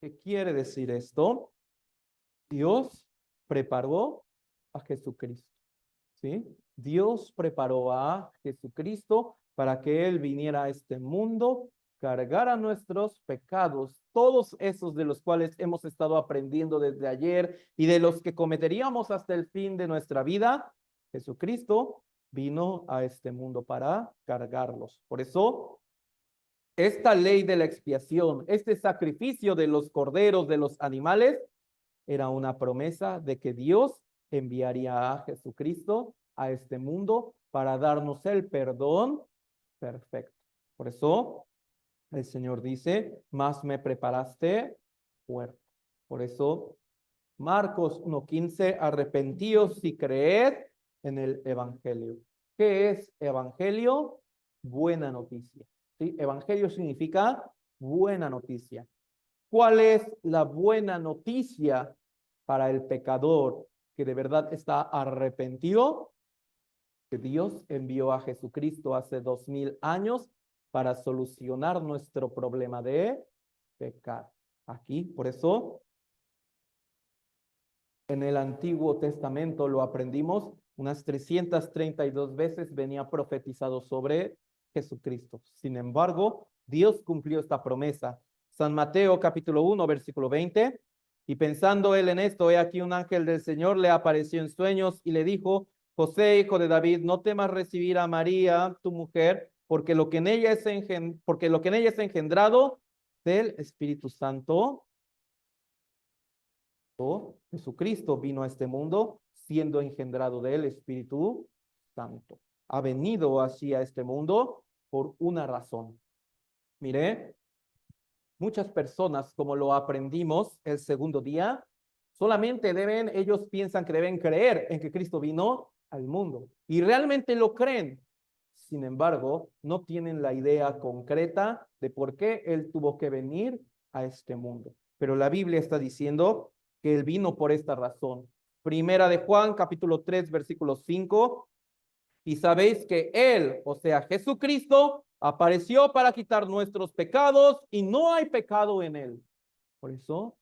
¿Qué quiere decir esto? Dios preparó a Jesucristo, ¿sí? Dios preparó a Jesucristo para que Él viniera a este mundo, cargara nuestros pecados, todos esos de los cuales hemos estado aprendiendo desde ayer y de los que cometeríamos hasta el fin de nuestra vida. Jesucristo vino a este mundo para cargarlos. Por eso, esta ley de la expiación, este sacrificio de los corderos, de los animales, era una promesa de que Dios enviaría a Jesucristo a este mundo para darnos el perdón perfecto. Por eso el Señor dice, más me preparaste fuerte. Por eso Marcos 1:15, arrepentíos y creed en el Evangelio. ¿Qué es Evangelio? Buena noticia. ¿Sí? Evangelio significa buena noticia. ¿Cuál es la buena noticia para el pecador que de verdad está arrepentido? Que Dios envió a Jesucristo hace 2000 años para solucionar nuestro problema de pecado. Aquí, por eso, en el Antiguo Testamento lo aprendimos, unas 332 veces venía profetizado sobre Jesucristo. Sin embargo, Dios cumplió esta promesa. San Mateo capítulo 1, versículo 20. Y pensando él en esto, he aquí un ángel del Señor le apareció en sueños y le dijo, José, hijo de David, no temas recibir a María, tu mujer, porque lo que en ella es engendrado del Espíritu Santo. Jesucristo vino a este mundo siendo engendrado del Espíritu Santo. Ha venido así a este mundo por una razón. Mire, muchas personas, como lo aprendimos el segundo día, ellos piensan que deben creer en que Cristo vino al mundo y realmente lo creen. Sin embargo, no tienen la idea concreta de por qué Él tuvo que venir a este mundo. Pero la Biblia está diciendo que Él vino por esta razón. Primera de Juan, capítulo 3, versículo 5. Y sabéis que Él, o sea, Jesucristo, apareció para quitar nuestros pecados y no hay pecado en Él. Por eso,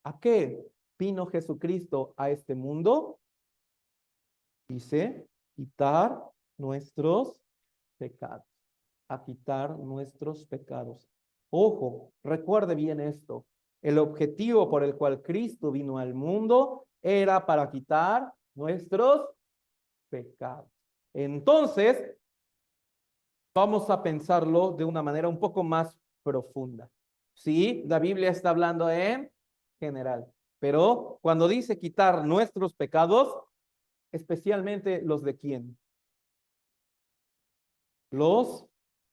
¿a qué vino Jesucristo a este mundo? Dice, quitar nuestros pecados, a quitar nuestros pecados. Ojo, recuerde bien esto. El objetivo por el cual Cristo vino al mundo era para quitar nuestros pecados. Entonces, vamos a pensarlo de una manera un poco más profunda. Sí, la Biblia está hablando en general, pero cuando dice quitar nuestros pecados, especialmente los de quién? Los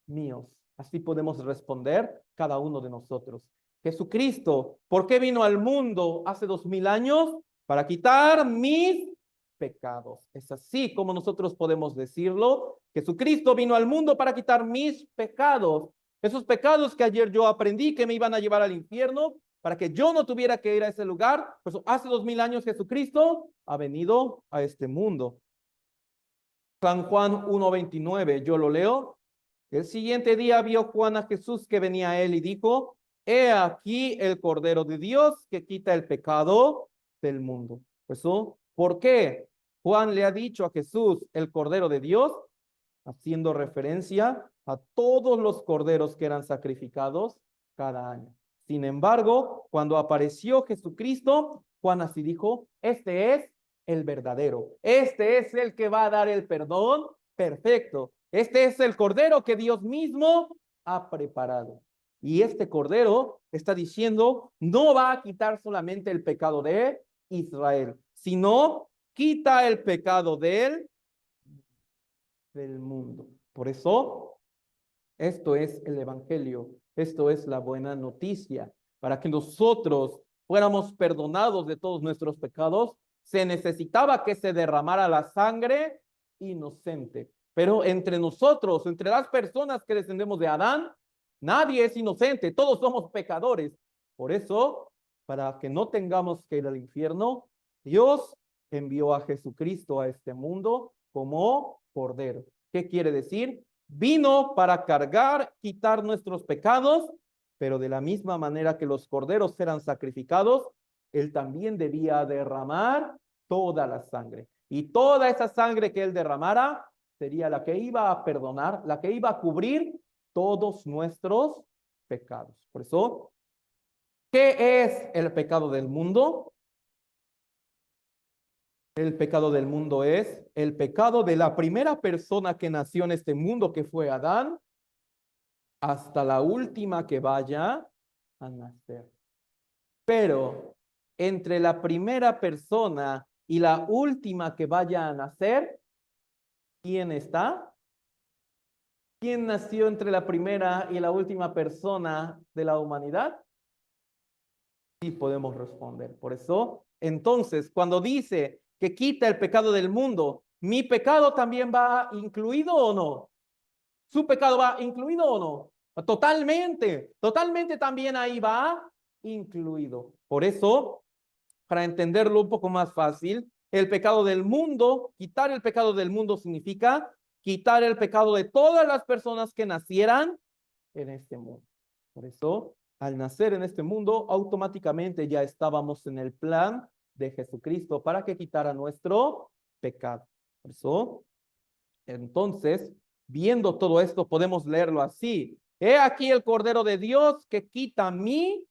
míos. Así podemos responder cada uno de nosotros. Jesucristo, ¿por qué vino al mundo hace 2000 años? Para quitar mis pecados. Es así como nosotros podemos decirlo. Jesucristo vino al mundo para quitar mis pecados. Esos pecados que ayer yo aprendí que me iban a llevar al infierno, para que yo no tuviera que ir a ese lugar. Pues hace 2000 años Jesucristo ha venido a este mundo. San Juan 1:29, yo lo leo. El siguiente día vio Juan a Jesús que venía a él y dijo, he aquí el Cordero de Dios que quita el pecado del mundo. ¿Eso? ¿Por qué Juan le ha dicho a Jesús el Cordero de Dios? Haciendo referencia a todos los corderos que eran sacrificados cada año. Sin embargo, cuando apareció Jesucristo, Juan así dijo, este es el verdadero, este es el que va a dar el perdón perfecto, este es el cordero que Dios mismo ha preparado. Y este cordero está diciendo, no va a quitar solamente el pecado de Israel, sino quita el pecado del mundo. Por eso, esto es el Evangelio, esto es la buena noticia. Para que nosotros fuéramos perdonados de todos nuestros pecados, se necesitaba que se derramara la sangre inocente. Pero entre nosotros, entre las personas que descendemos de Adán, nadie es inocente, todos somos pecadores. Por eso, para que no tengamos que ir al infierno, Dios envió a Jesucristo a este mundo como cordero. ¿Qué quiere decir? Vino para cargar, quitar nuestros pecados, pero de la misma manera que los corderos eran sacrificados, él también debía derramar toda la sangre. Y toda esa sangre que él derramara sería la que iba a perdonar, la que iba a cubrir todos nuestros pecados. Por eso, ¿qué es el pecado del mundo? El pecado del mundo es el pecado de la primera persona que nació en este mundo, que fue Adán, hasta la última que vaya a nacer. Pero entre la primera persona y la última que vaya a nacer, ¿quién está? ¿Quién nació entre la primera y la última persona de la humanidad? Sí podemos responder. Por eso, entonces, cuando dice que quita el pecado del mundo, ¿mi pecado también va incluido o no? ¿Su pecado va incluido o no? Totalmente, totalmente también ahí va incluido. Por eso, para entenderlo un poco más fácil, el pecado del mundo, quitar el pecado del mundo significa quitar el pecado de todas las personas que nacieran en este mundo. Por eso, al nacer en este mundo, automáticamente ya estábamos en el plan de Jesucristo para que quitara nuestro pecado. Por eso, entonces, viendo todo esto, podemos leerlo así. He aquí el Cordero de Dios que quita mi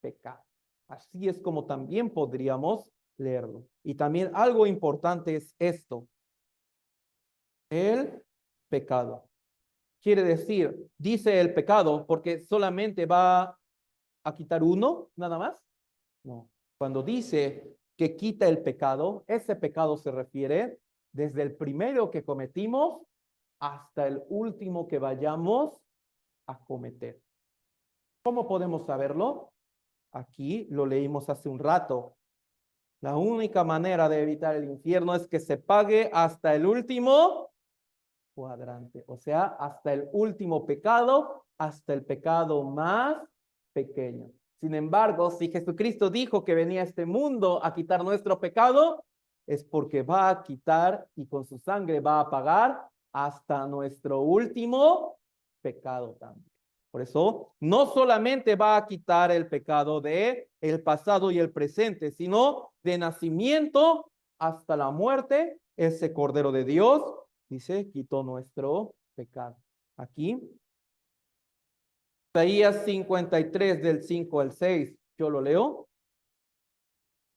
pecado. Así es como también podríamos leerlo. Y también algo importante es esto. El pecado. Quiere decir, dice el pecado porque solamente va a quitar uno, nada más. No. Cuando dice que quita el pecado, ese pecado se refiere desde el primero que cometimos hasta el último que vayamos a cometer. ¿Cómo podemos saberlo? Aquí lo leímos hace un rato. La única manera de evitar el infierno es que se pague hasta el último cuadrante, o sea, hasta el último pecado, hasta el pecado más pequeño. Sin embargo, si Jesucristo dijo que venía a este mundo a quitar nuestro pecado, es porque va a quitar y con su sangre va a pagar hasta nuestro último pecado también. Por eso, no solamente va a quitar el pecado de el pasado y el presente, sino de nacimiento hasta la muerte, ese Cordero de Dios dice, quitó nuestro pecado. Aquí Isaías 53 del 5 al 6. Yo lo leo.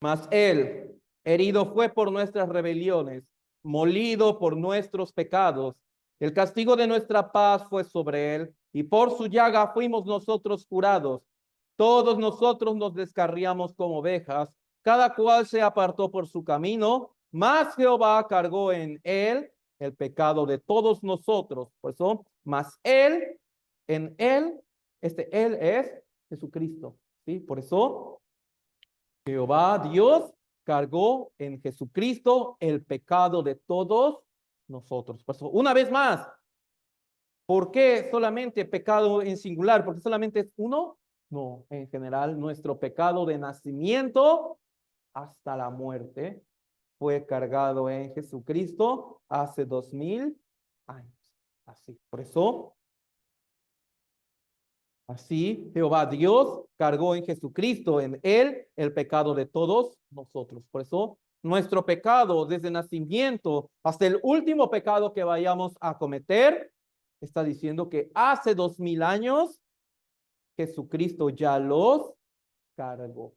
Mas él, herido fue por nuestras rebeliones, molido por nuestros pecados. El castigo de nuestra paz fue sobre él, y por su llaga fuimos nosotros curados. Todos nosotros nos descarriamos como ovejas, cada cual se apartó por su camino, mas Jehová cargó en él el pecado de todos nosotros. Por eso, mas él, en él, él es Jesucristo. ¿Sí? Por eso, Jehová Dios cargó en Jesucristo el pecado de todos nosotros. Por eso, una vez más, ¿por qué solamente pecado en singular? ¿Porque solamente es uno? No, en general, nuestro pecado de nacimiento hasta la muerte fue cargado en Jesucristo hace 2000 años. Así, por eso, así Jehová Dios cargó en Jesucristo, en él, el pecado de todos nosotros. Por eso, nuestro pecado desde nacimiento hasta el último pecado que vayamos a cometer, está diciendo que hace 2000 años Jesucristo ya los cargó.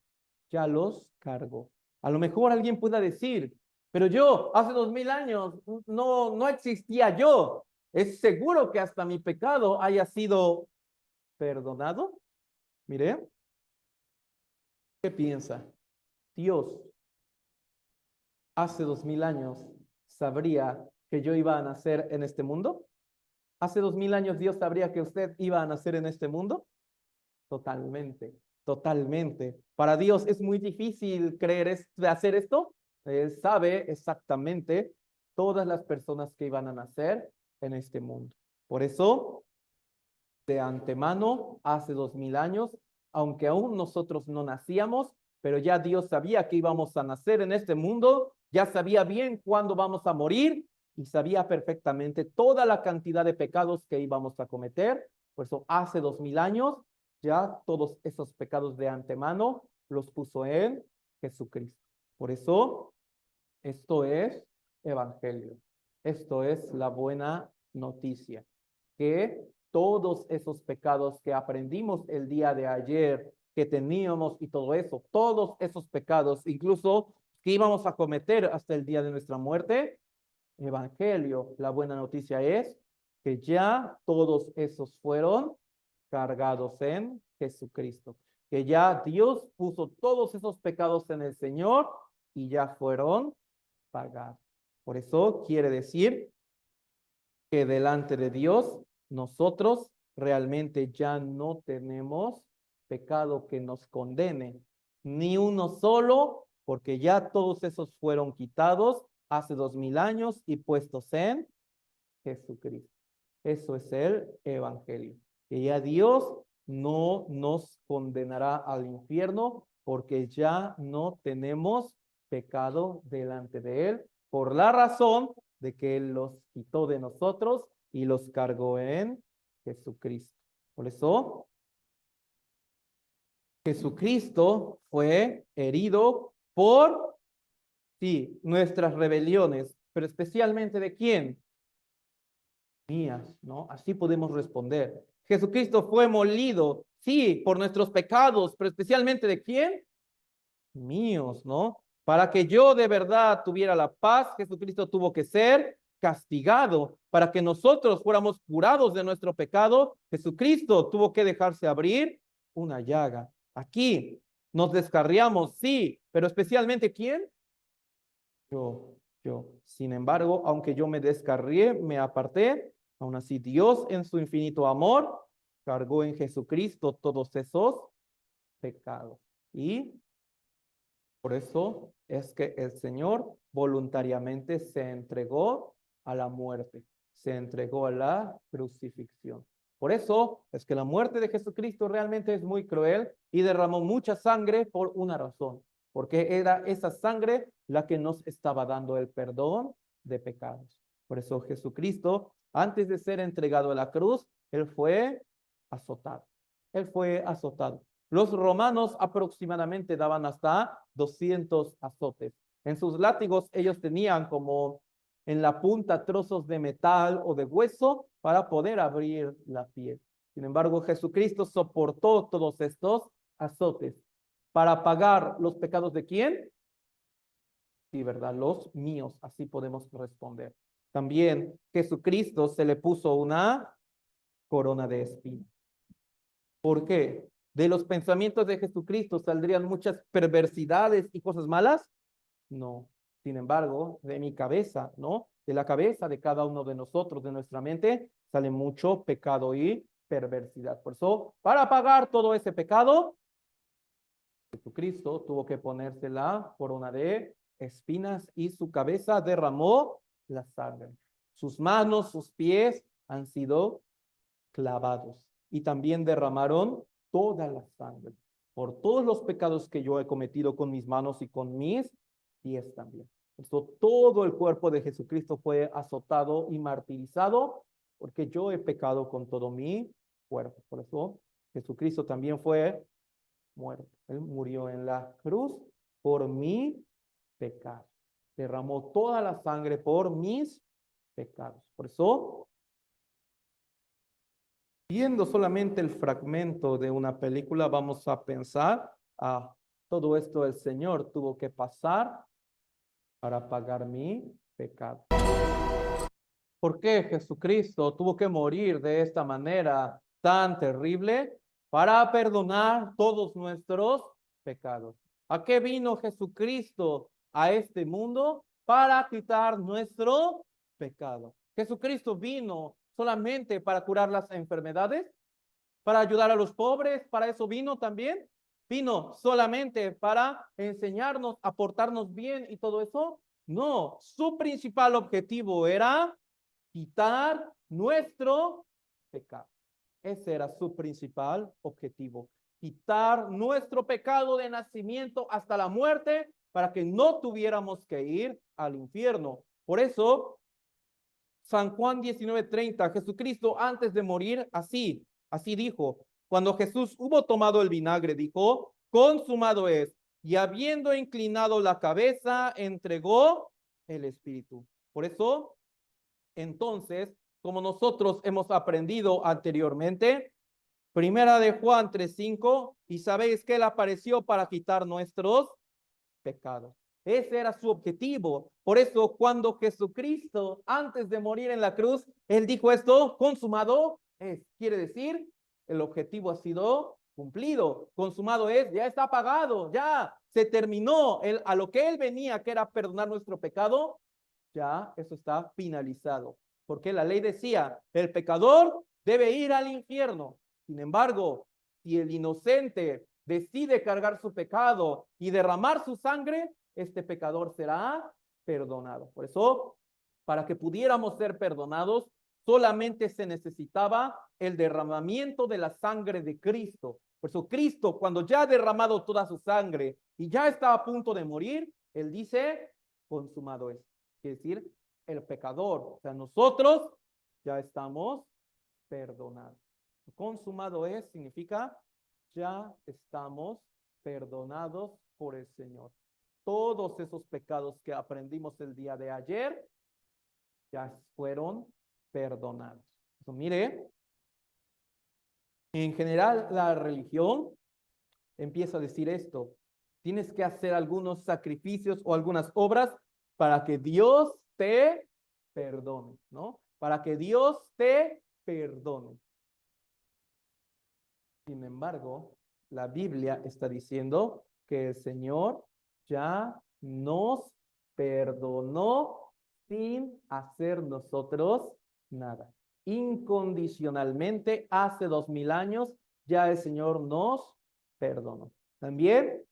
Ya los cargó. A lo mejor alguien pueda decir, pero yo hace 2000 años no existía yo. ¿Es seguro que hasta mi pecado haya sido perdonado? Mire, ¿qué piensa? Dios hace 2000 años sabría que yo iba a nacer en este mundo. Hace 2000 años Dios sabría que usted iba a nacer en este mundo. Totalmente, totalmente. Para Dios es muy difícil hacer esto. Él sabe exactamente todas las personas que iban a nacer en este mundo. Por eso, de antemano, hace 2000 años, aunque aún nosotros no nacíamos, pero ya Dios sabía que íbamos a nacer en este mundo, ya sabía bien cuándo vamos a morir y sabía perfectamente toda la cantidad de pecados que íbamos a cometer. Por eso, hace 2000 años, ya todos esos pecados de antemano los puso en Jesucristo. Por eso, esto es evangelio. Esto es la buena noticia, que todos esos pecados que aprendimos el día de ayer, que teníamos y todo eso, todos esos pecados, incluso que íbamos a cometer hasta el día de nuestra muerte, evangelio, la buena noticia es que ya todos esos fueron cargados en Jesucristo, que ya Dios puso todos esos pecados en el Señor y ya fueron pagados. Por eso quiere decir que delante de Dios nosotros realmente ya no tenemos pecado que nos condene, ni uno solo, porque ya todos esos fueron quitados hace 2000 años y puestos en Jesucristo. Eso es el evangelio, que ya Dios no nos condenará al infierno porque ya no tenemos pecado delante de él por la razón de que él los quitó de nosotros y los cargó en Jesucristo. Por eso, Jesucristo fue herido por, sí, nuestras rebeliones, pero especialmente ¿de quién? Mías, ¿no? Así podemos responder. Jesucristo fue molido, sí, por nuestros pecados, pero especialmente ¿de quién? Míos, ¿no? Para que yo de verdad tuviera la paz, Jesucristo tuvo que ser castigado. Para que nosotros fuéramos curados de nuestro pecado, Jesucristo tuvo que dejarse abrir una llaga. Aquí nos descarriamos, sí, pero especialmente ¿quién? Yo. Sin embargo, aunque yo me descarrié, me aparté, aún así Dios en su infinito amor cargó en Jesucristo todos esos pecados. Y por eso es que el Señor voluntariamente se entregó a la muerte, se entregó a la crucifixión. Por eso es que la muerte de Jesucristo realmente es muy cruel y derramó mucha sangre por una razón, porque era esa sangre la que nos estaba dando el perdón de pecados. Por eso Jesucristo, antes de ser entregado a la cruz, él fue azotado. Él fue azotado. Los romanos aproximadamente daban hasta 200 azotes. En sus látigos ellos tenían como en la punta trozos de metal o de hueso para poder abrir la piel. Sin embargo, Jesucristo soportó todos estos azotes para pagar los pecados ¿de quién? Sí, ¿verdad? Los míos, así podemos responder. También Jesucristo se le puso una corona de espinas. ¿Por qué? ¿De los pensamientos de Jesucristo saldrían muchas perversidades y cosas malas? No. Sin embargo, de mi cabeza, ¿no? De la cabeza de cada uno de nosotros, de nuestra mente, sale mucho pecado y perversidad. Por eso, para pagar todo ese pecado, Jesucristo tuvo que ponerse la corona de espinas y su cabeza derramó la sangre. Sus manos, sus pies han sido clavados y también derramaron toda la sangre por todos los pecados que yo he cometido con mis manos y con mis pies también. Esto, todo el cuerpo de Jesucristo fue azotado y martirizado porque yo he pecado con todo mi cuerpo. Por eso Jesucristo también fue muerto. Él murió en la cruz por mi pecado. Derramó toda la sangre por mis pecados. Por eso, viendo solamente el fragmento de una película, vamos a pensar, todo esto el Señor tuvo que pasar para pagar mi pecado. ¿Por qué Jesucristo tuvo que morir de esta manera tan terrible? Para perdonar todos nuestros pecados. ¿A qué vino Jesucristo a este mundo? Para quitar nuestro pecado. Jesucristo vino solamente para curar las enfermedades, para ayudar a los pobres, para eso vino también. Vino solamente para enseñarnos a portarnos bien y todo eso. No, su principal objetivo era quitar nuestro pecado. Ese era su principal objetivo. Quitar nuestro pecado de nacimiento hasta la muerte para que no tuviéramos que ir al infierno. Por eso, San Juan 19:30, Jesucristo antes de morir, así dijo. Cuando Jesús hubo tomado el vinagre, dijo, consumado es. Y habiendo inclinado la cabeza, entregó el Espíritu. Por eso, entonces, como nosotros hemos aprendido anteriormente, primera de Juan 3:5, y sabéis que él apareció para quitar nuestros pecados. Ese era su objetivo. Por eso, cuando Jesucristo, antes de morir en la cruz, él dijo esto, consumado es. Quiere decir, el objetivo ha sido cumplido. Consumado es, ya está pagado, ya se terminó. A lo que él venía, que era perdonar nuestro pecado, ya eso está finalizado. Porque la ley decía, el pecador debe ir al infierno. Sin embargo, si el inocente decide cargar su pecado y derramar su sangre, este pecador será perdonado. Por eso, para que pudiéramos ser perdonados, solamente se necesitaba el derramamiento de la sangre de Cristo. Por eso Cristo, cuando ya ha derramado toda su sangre y ya está a punto de morir, él dice, consumado es. Quiere decir, el pecador, o sea, nosotros ya estamos perdonados. Consumado es significa ya estamos perdonados por el Señor. Todos esos pecados que aprendimos el día de ayer ya fueron perdonados. Entonces, mire, en general la religión empieza a decir esto. Tienes que hacer algunos sacrificios o algunas obras para que Dios te perdone, ¿no? Para que Dios te perdone. Sin embargo, la Biblia está diciendo que el Señor ya nos perdonó sin hacer nosotros nada. Incondicionalmente, hace 2000 años, ya el Señor nos perdonó. También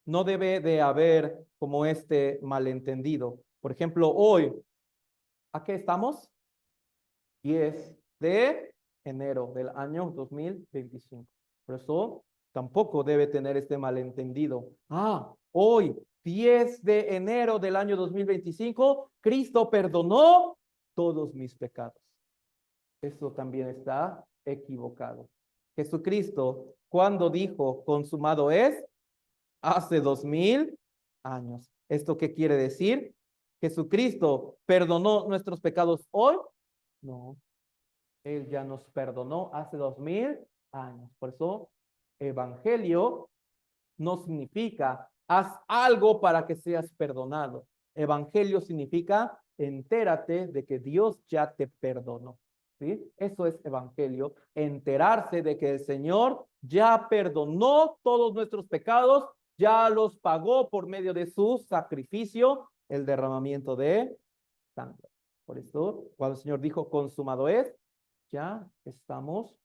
no debe de haber como este malentendido. Por ejemplo, hoy, ¿a qué estamos? 10 de enero del año 2025. Por eso tampoco debe tener este malentendido. Hoy, 10 de enero del año 2025, Cristo perdonó todos mis pecados. Eso también está equivocado. Jesucristo, cuando dijo consumado es, hace 2000 años. ¿Esto qué quiere decir? ¿Jesucristo perdonó nuestros pecados hoy? No. Él ya nos perdonó hace 2000 años. Por eso, evangelio no significa haz algo para que seas perdonado. Evangelio significa entérate de que Dios ya te perdonó. ¿Sí? Eso es evangelio, enterarse de que el Señor ya perdonó todos nuestros pecados, ya los pagó por medio de su sacrificio, el derramamiento de sangre. Por eso, cuando el Señor dijo consumado es, ya estamos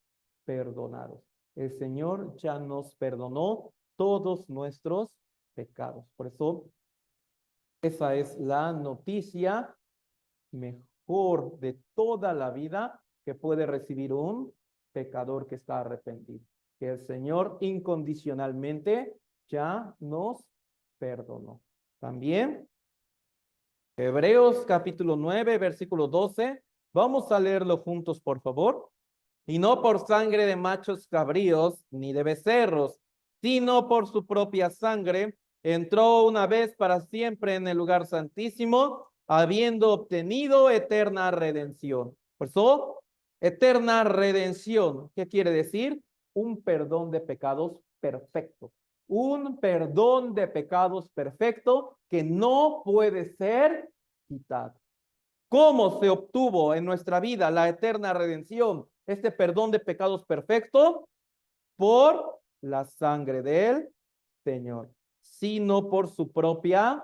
perdonados. El Señor ya nos perdonó todos nuestros pecados. Por eso, esa es la noticia mejor de toda la vida que puede recibir un pecador que está arrepentido. Que el Señor incondicionalmente ya nos perdonó. También, Hebreos capítulo 9, versículo 12. Vamos a leerlo juntos, por favor. Y no por sangre de machos cabríos ni de becerros, sino por su propia sangre, entró una vez para siempre en el lugar santísimo, habiendo obtenido eterna redención. Por eso, eterna redención, ¿qué quiere decir? Un perdón de pecados perfecto. Un perdón de pecados perfecto que no puede ser quitado. ¿Cómo se obtuvo en nuestra vida la eterna redención? Este perdón de pecados perfecto por la sangre del Señor, sino por su propia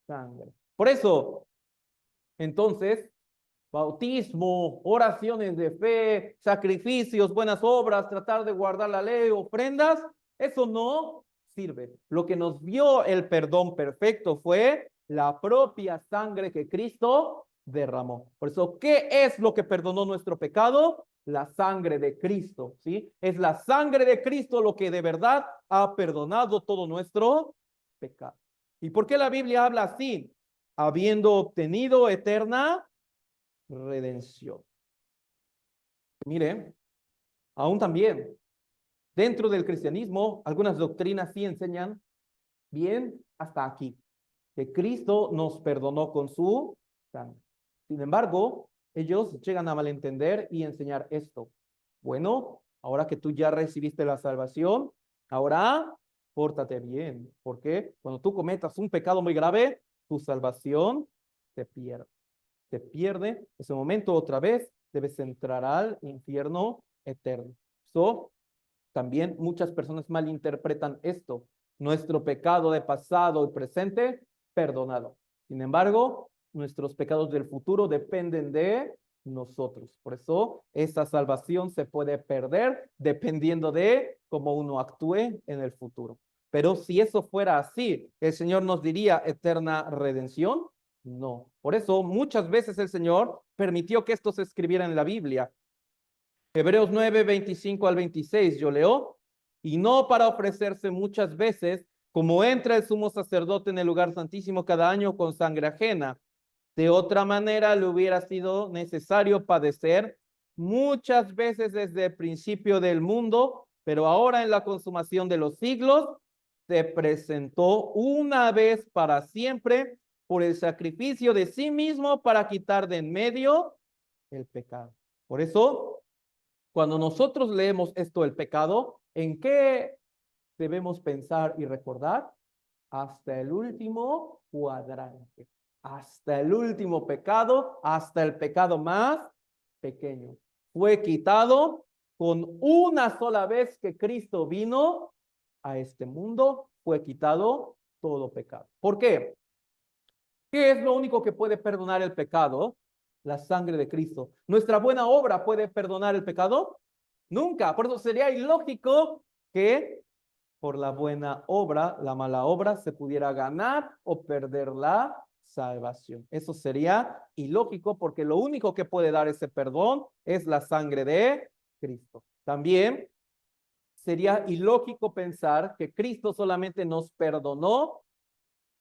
sangre. Por eso, entonces, bautismo, oraciones de fe, sacrificios, buenas obras, tratar de guardar la ley, ofrendas, eso no sirve. Lo que nos dio el perdón perfecto fue la propia sangre que Cristo derramó. Por eso, ¿qué es lo que perdonó nuestro pecado? La sangre de Cristo, ¿sí? Es la sangre de Cristo lo que de verdad ha perdonado todo nuestro pecado. ¿Y por qué la Biblia habla así? Habiendo obtenido eterna redención. Mire, aún también dentro del cristianismo, algunas doctrinas sí enseñan bien hasta aquí, que Cristo nos perdonó con su sangre. Sin embargo, ellos llegan a malentender y enseñar esto. Bueno, ahora que tú ya recibiste la salvación, ahora pórtate bien, porque cuando tú cometas un pecado muy grave, tu salvación se pierde. Se pierde, ese momento otra vez debes entrar al infierno eterno. So, también muchas personas malinterpretan esto. Nuestro pecado de pasado y presente, perdonado. Sin embargo, nuestros pecados del futuro dependen de nosotros. Por eso, esa salvación se puede perder dependiendo de cómo uno actúe en el futuro. Pero si eso fuera así, ¿el Señor nos diría eterna redención? No. Por eso, muchas veces el Señor permitió que esto se escribiera en la Biblia. Hebreos 9, 25 al 26, yo leo, y no para ofrecerse muchas veces, como entra el sumo sacerdote en el lugar santísimo cada año con sangre ajena. De otra manera le hubiera sido necesario padecer muchas veces desde el principio del mundo, pero ahora en la consumación de los siglos se presentó una vez para siempre por el sacrificio de sí mismo para quitar de en medio el pecado. Por eso, cuando nosotros leemos esto del pecado, ¿en qué debemos pensar y recordar? Hasta el último cuadrante, hasta el último pecado, hasta el pecado más pequeño. Fue quitado con una sola vez que Cristo vino a este mundo, fue quitado todo pecado. ¿Por qué? ¿Qué es lo único que puede perdonar el pecado? La sangre de Cristo. ¿Nuestra buena obra puede perdonar el pecado? Nunca. Por eso sería ilógico que por la buena obra, la mala obra, se pudiera ganar o perder la salvación. Eso sería ilógico porque lo único que puede dar ese perdón es la sangre de Cristo. También sería ilógico pensar que Cristo solamente nos perdonó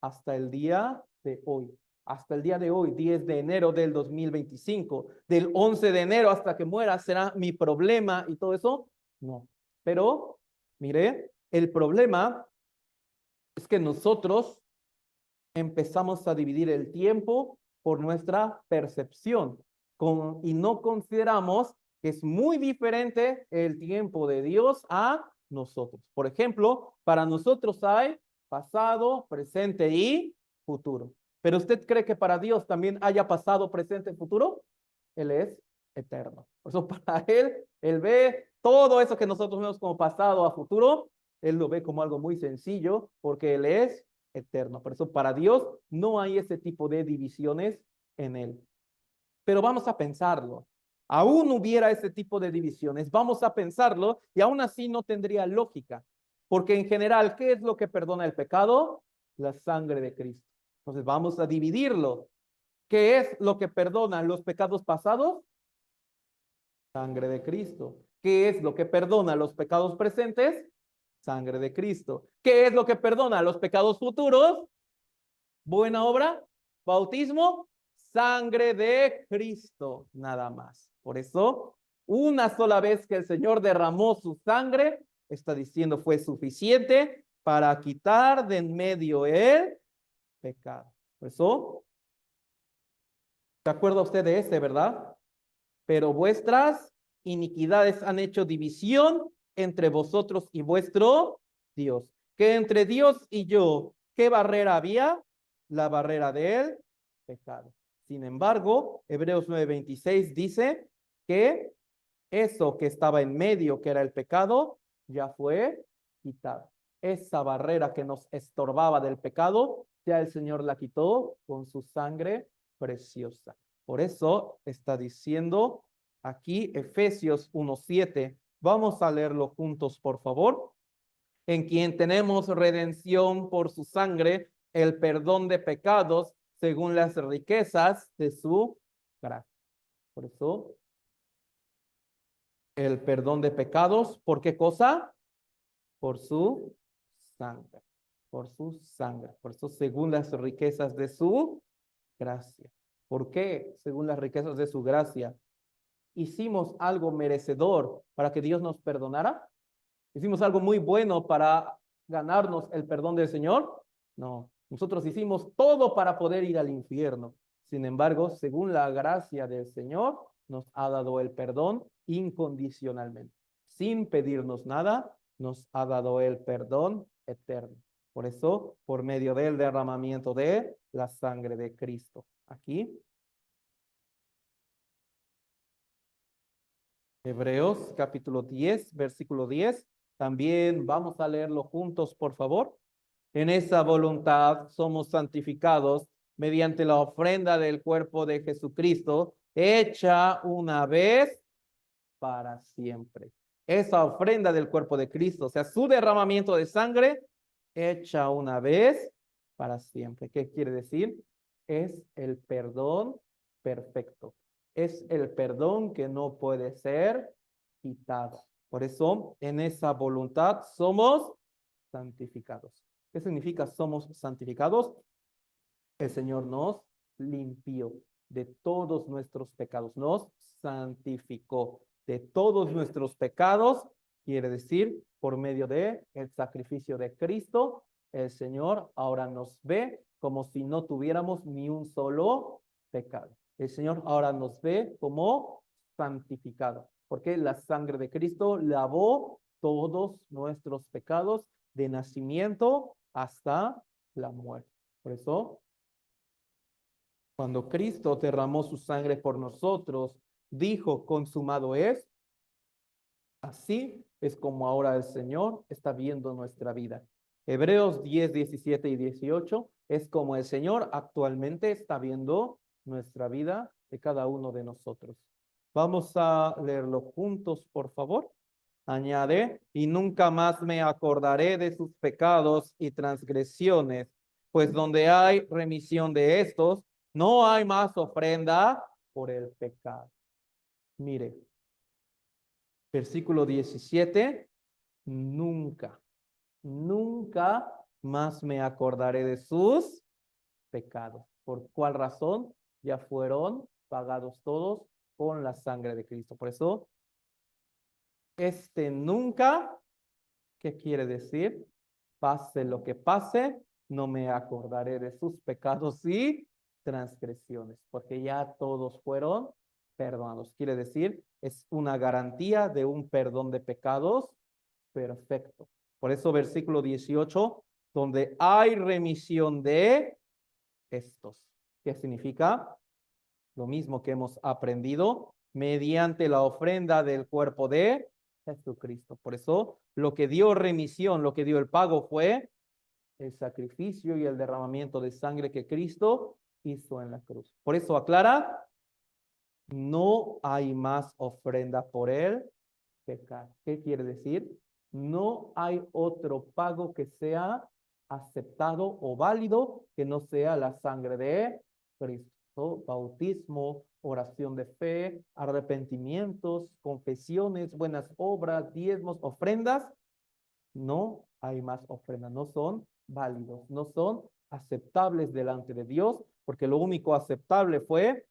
hasta el día de hoy. Hasta el día de hoy, 10 de enero del 2025, del 11 de enero hasta que muera, será mi problema y todo eso. No. Pero, mire, el problema es que nosotros empezamos a dividir el tiempo por nuestra percepción y no consideramos que es muy diferente el tiempo de Dios a nosotros. Por ejemplo, para nosotros hay pasado, presente y futuro. ¿Pero usted cree que para Dios también haya pasado, presente y futuro? Él es eterno. Por eso para él ve todo eso que nosotros vemos como pasado a futuro, él lo ve como algo muy sencillo porque él es eterno. Por eso para Dios no hay ese tipo de divisiones en él. Pero vamos a pensarlo. Aún hubiera ese tipo de divisiones, vamos a pensarlo y aún así no tendría lógica. Porque en general, ¿qué es lo que perdona el pecado? La sangre de Cristo. Entonces vamos a dividirlo. ¿Qué es lo que perdona los pecados pasados? Sangre de Cristo. ¿Qué es lo que perdona los pecados presentes? Sangre de Cristo. ¿Qué es lo que perdona los pecados futuros? Buena obra, bautismo, sangre de Cristo, nada más. Por eso, una sola vez que el Señor derramó su sangre, está diciendo fue suficiente para quitar de en medio el pecado. Por eso, ¿se acuerda usted de ese, verdad? Pero vuestras iniquidades han hecho división entre vosotros y vuestro Dios. Que entre Dios y yo, ¿qué barrera había? La barrera del pecado. Sin embargo, Hebreos 9:26 dice que eso que estaba en medio, que era el pecado, ya fue quitado. Esa barrera que nos estorbaba del pecado, ya el Señor la quitó con su sangre preciosa. Por eso está diciendo aquí Efesios 1:7. Vamos a leerlo juntos, por favor. En quien tenemos redención por su sangre, el perdón de pecados según las riquezas de su gracia. Por eso, el perdón de pecados, ¿por qué cosa? Por su sangre. Por su sangre. Por eso, según las riquezas de su gracia. ¿Por qué? Según las riquezas de su gracia. ¿Hicimos algo merecedor para que Dios nos perdonara? ¿Hicimos algo muy bueno para ganarnos el perdón del Señor? No, nosotros hicimos todo para poder ir al infierno. Sin embargo, según la gracia del Señor, nos ha dado el perdón incondicionalmente. Sin pedirnos nada, nos ha dado el perdón eterno. Por eso, por medio del derramamiento de la sangre de Cristo. Aquí Hebreos capítulo 10, versículo 10. También vamos a leerlo juntos, por favor. En esa voluntad somos santificados mediante la ofrenda del cuerpo de Jesucristo, hecha una vez para siempre. Esa ofrenda del cuerpo de Cristo, o sea, su derramamiento de sangre, hecha una vez para siempre. ¿Qué quiere decir? Es el perdón perfecto. Es el perdón que no puede ser quitado. Por eso, en esa voluntad somos santificados. ¿Qué significa somos santificados? El Señor nos limpió de todos nuestros pecados, nos santificó de todos nuestros pecados, quiere decir, por medio de el sacrificio de Cristo, el Señor ahora nos ve como si no tuviéramos ni un solo pecado. El Señor ahora nos ve como santificado, porque la sangre de Cristo lavó todos nuestros pecados de nacimiento hasta la muerte. Por eso, cuando Cristo derramó su sangre por nosotros, dijo, consumado es. Así es como ahora el Señor está viendo nuestra vida. Hebreos 10, 17 y 18 es como el Señor actualmente está viendo nuestra vida de cada uno de nosotros. Vamos a leerlo juntos, por favor. Añade, y nunca más me acordaré de sus pecados y transgresiones, pues donde hay remisión de estos, no hay más ofrenda por el pecado. Mire, versículo 17, nunca, nunca más me acordaré de sus pecados. ¿Por cuál razón? Ya fueron pagados todos con la sangre de Cristo. Por eso, nunca, ¿qué quiere decir? Pase lo que pase, no me acordaré de sus pecados y transgresiones, porque ya todos fueron perdonados. Quiere decir, es una garantía de un perdón de pecados perfecto. Por eso versículo 18, donde hay remisión de estos. ¿Qué significa? Lo mismo que hemos aprendido mediante la ofrenda del cuerpo de Jesucristo. Por eso lo que dio remisión, lo que dio el pago fue el sacrificio y el derramamiento de sangre que Cristo hizo en la cruz. Por eso aclara, no hay más ofrenda por el pecado. ¿Qué quiere decir? No hay otro pago que sea aceptado o válido que no sea la sangre de Cristo. Bautismo, oración de fe, arrepentimientos, confesiones, buenas obras, diezmos, ofrendas. No hay más ofrendas, no son válidos, no son aceptables delante de Dios, porque lo único aceptable fue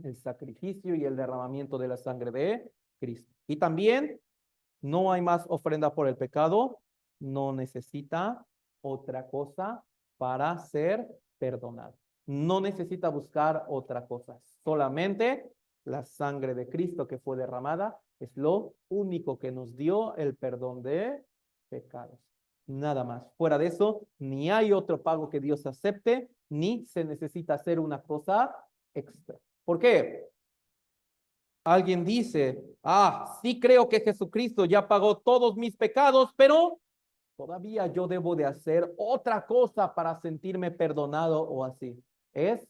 el sacrificio y el derramamiento de la sangre de Cristo. Y también no hay más ofrenda por el pecado, no necesita otra cosa para ser perdonado. No necesita buscar otra cosa, solamente la sangre de Cristo que fue derramada es lo único que nos dio el perdón de pecados. Nada más. Fuera de eso, ni hay otro pago que Dios acepte, ni se necesita hacer una cosa extra. ¿Por qué? Alguien dice, sí creo que Jesucristo ya pagó todos mis pecados, pero todavía yo debo de hacer otra cosa para sentirme perdonado o así. Es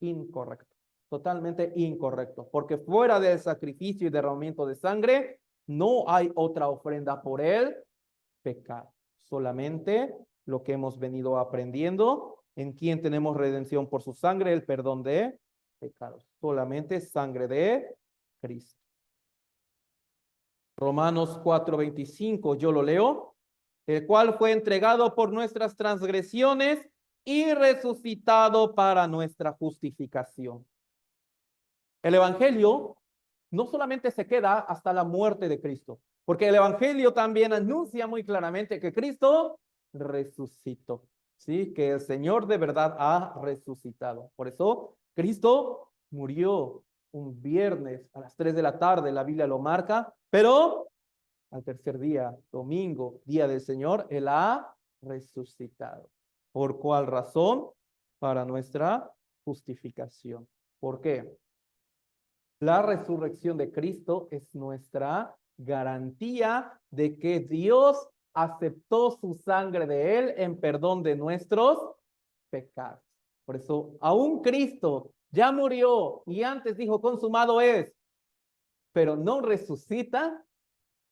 incorrecto, totalmente incorrecto, porque fuera del sacrificio y derramamiento de sangre, no hay otra ofrenda por el pecado. Solamente lo que hemos venido aprendiendo, en quien tenemos redención por su sangre, el perdón de pecados. Solamente sangre de Cristo. Romanos 4:25, yo lo leo, el cual fue entregado por nuestras transgresiones y resucitado para nuestra justificación. El Evangelio no solamente se queda hasta la muerte de Cristo, porque el Evangelio también anuncia muy claramente que Cristo resucitó, ¿sí? Que el Señor de verdad ha resucitado. Por eso Cristo murió un viernes a las 3 de la tarde, la Biblia lo marca, pero al tercer día, domingo, día del Señor, Él ha resucitado. ¿Por cuál razón? Para nuestra justificación. ¿Por qué? La resurrección de Cristo es nuestra garantía de que Dios aceptó su sangre de Él en perdón de nuestros pecados. Por eso, aún Cristo ya murió y antes dijo, consumado es, pero no resucita,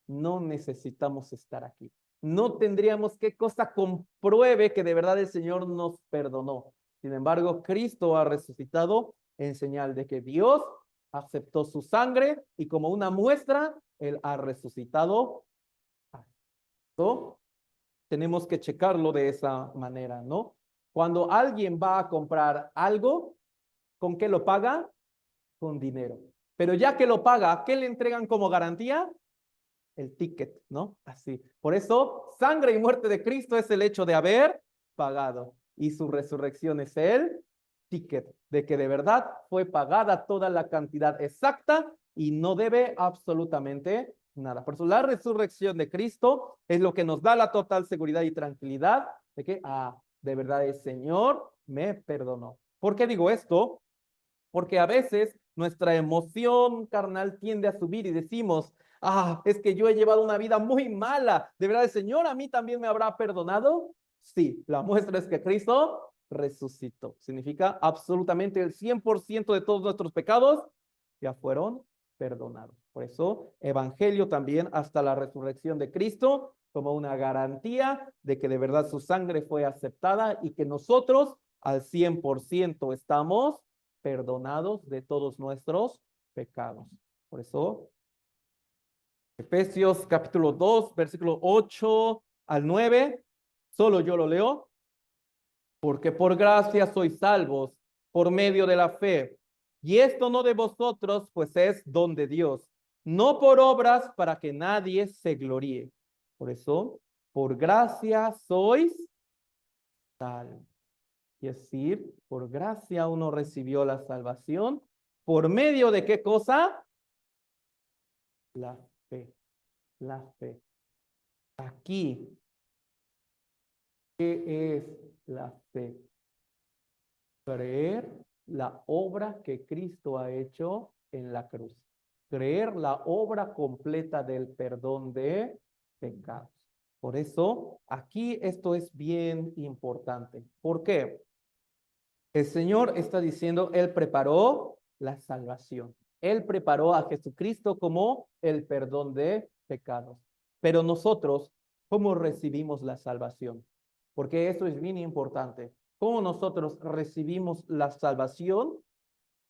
no necesitamos estar aquí. No tendríamos qué cosa compruebe que de verdad el Señor nos perdonó. Sin embargo, Cristo ha resucitado en señal de que Dios aceptó su sangre y como una muestra, Él ha resucitado. ¿No? Tenemos que checarlo de esa manera, ¿no? Cuando alguien va a comprar algo, ¿con qué lo paga? Con dinero. Pero ya que lo paga, ¿qué le entregan como garantía? El ticket, ¿no? Así. Por eso, sangre y muerte de Cristo es el hecho de haber pagado. Y su resurrección es el ticket de que de verdad fue pagada toda la cantidad exacta y no debe absolutamente nada. Por eso la resurrección de Cristo es lo que nos da la total seguridad y tranquilidad de que, de verdad el Señor me perdonó. ¿Por qué digo esto? Porque a veces nuestra emoción carnal tiende a subir y decimos, es que yo he llevado una vida muy mala. ¿De verdad el Señor a mí también me habrá perdonado? Sí, la muestra es que Cristo resucitó. Significa absolutamente el 100% de todos nuestros pecados ya fueron perdonados. Por eso, Evangelio también hasta la resurrección de Cristo como una garantía de que de verdad su sangre fue aceptada y que nosotros al 100% estamos perdonados de todos nuestros pecados. Por eso, Efesios capítulo 2, versículo 8 al 9, solo yo lo leo, porque por gracia sois salvos por medio de la fe, y esto no de vosotros, pues es don de Dios, no por obras para que nadie se gloríe. Por eso, por gracia sois salvos. Y es decir, por gracia uno recibió la salvación ¿Por medio de qué cosa? La fe, la fe. Aquí, ¿qué es la fe? Creer la obra que Cristo ha hecho en la cruz. Creer la obra completa del perdón de pecados. Por eso, aquí esto es bien importante. ¿Por qué? El Señor está diciendo, Él preparó la salvación. Él preparó a Jesucristo como el perdón de pecados. Pero nosotros, ¿cómo recibimos la salvación? Porque eso es bien importante. ¿Cómo nosotros recibimos la salvación?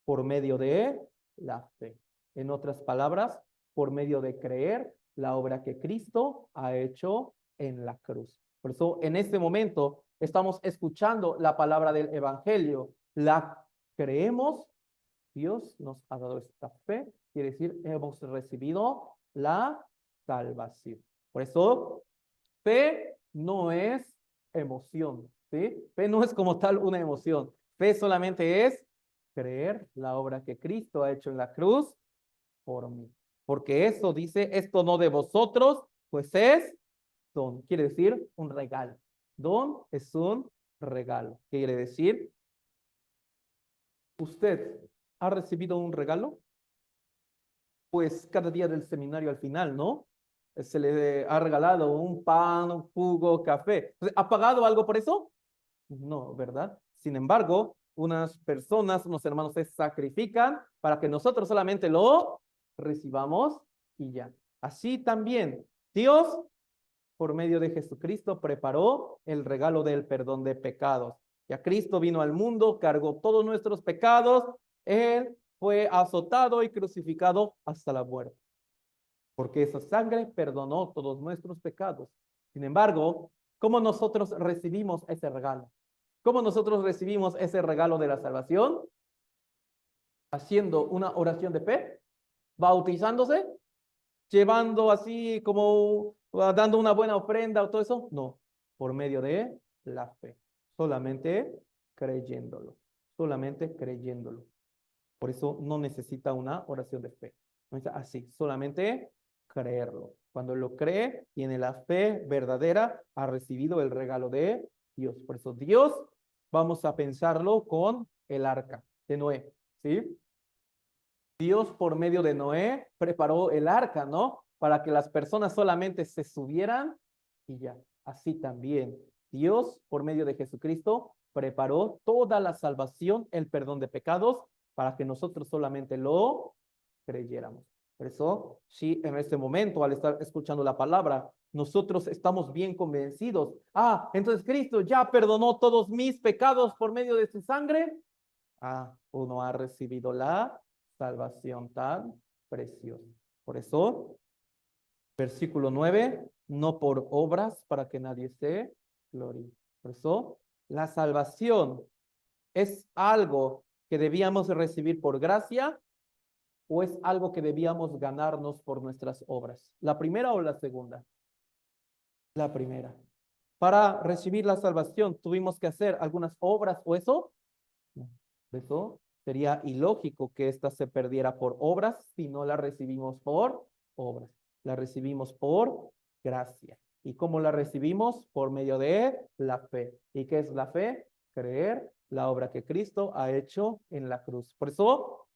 Por medio de la fe. En otras palabras, por medio de creer la obra que Cristo ha hecho en la cruz. Por eso, en este momento, estamos escuchando la palabra del Evangelio. La creemos, Dios nos ha dado esta fe, quiere decir, hemos recibido la salvación. Por eso, fe no es emoción, ¿sí? Fe no es como tal una emoción. Fe solamente es creer la obra que Cristo ha hecho en la cruz por mí. Porque eso dice, esto no de vosotros, pues es don. Quiere decir un regalo. Don es un regalo. Quiere decir, ¿usted ha recibido un regalo? Pues cada día del seminario al final, ¿no? Se le ha regalado un pan, un jugo, café. ¿Ha pagado algo por eso? No, ¿verdad? Sin embargo, unas personas, unos hermanos se sacrifican para que nosotros solamente lo recibamos y ya. Así también, Dios, por medio de Jesucristo, preparó el regalo del perdón de pecados. Ya Cristo vino al mundo, cargó todos nuestros pecados, Él fue azotado y crucificado hasta la muerte, porque esa sangre perdonó todos nuestros pecados. Sin embargo, ¿cómo nosotros recibimos ese regalo? ¿Cómo nosotros recibimos ese regalo de la salvación? Haciendo una oración de fe, bautizándose, llevando así como dando una buena ofrenda o todo eso. No, por medio de la fe, solamente creyéndolo, solamente creyéndolo. Por eso no necesita una oración de fe. No es así, solamente creerlo. Cuando lo cree, tiene la fe verdadera, ha recibido el regalo de Dios. Por eso Dios, vamos a pensarlo con el arca de Noé, ¿sí? Dios por medio de Noé preparó el arca, ¿no? Para que las personas solamente se subieran y ya. Así también Dios por medio de Jesucristo preparó toda la salvación, el perdón de pecados, para que nosotros solamente lo creyéramos. Por eso, si en este momento, al estar escuchando la palabra, nosotros estamos bien convencidos, entonces Cristo ya perdonó todos mis pecados por medio de su sangre, uno ha recibido la salvación tan preciosa. Por eso, versículo 9, no por obras para que nadie se gloríe. Por eso, la salvación es algo que debíamos recibir por gracia o es algo que debíamos ganarnos por nuestras obras. ¿La primera o la segunda? La primera. Para recibir la salvación, ¿tuvimos que hacer algunas obras o eso? No. Eso sería ilógico que ésta se perdiera por obras si no la recibimos por obras. La recibimos por gracia. ¿Y cómo la recibimos? Por medio de la fe. ¿Y qué es la fe? Creer la obra que Cristo ha hecho en la cruz. Por eso,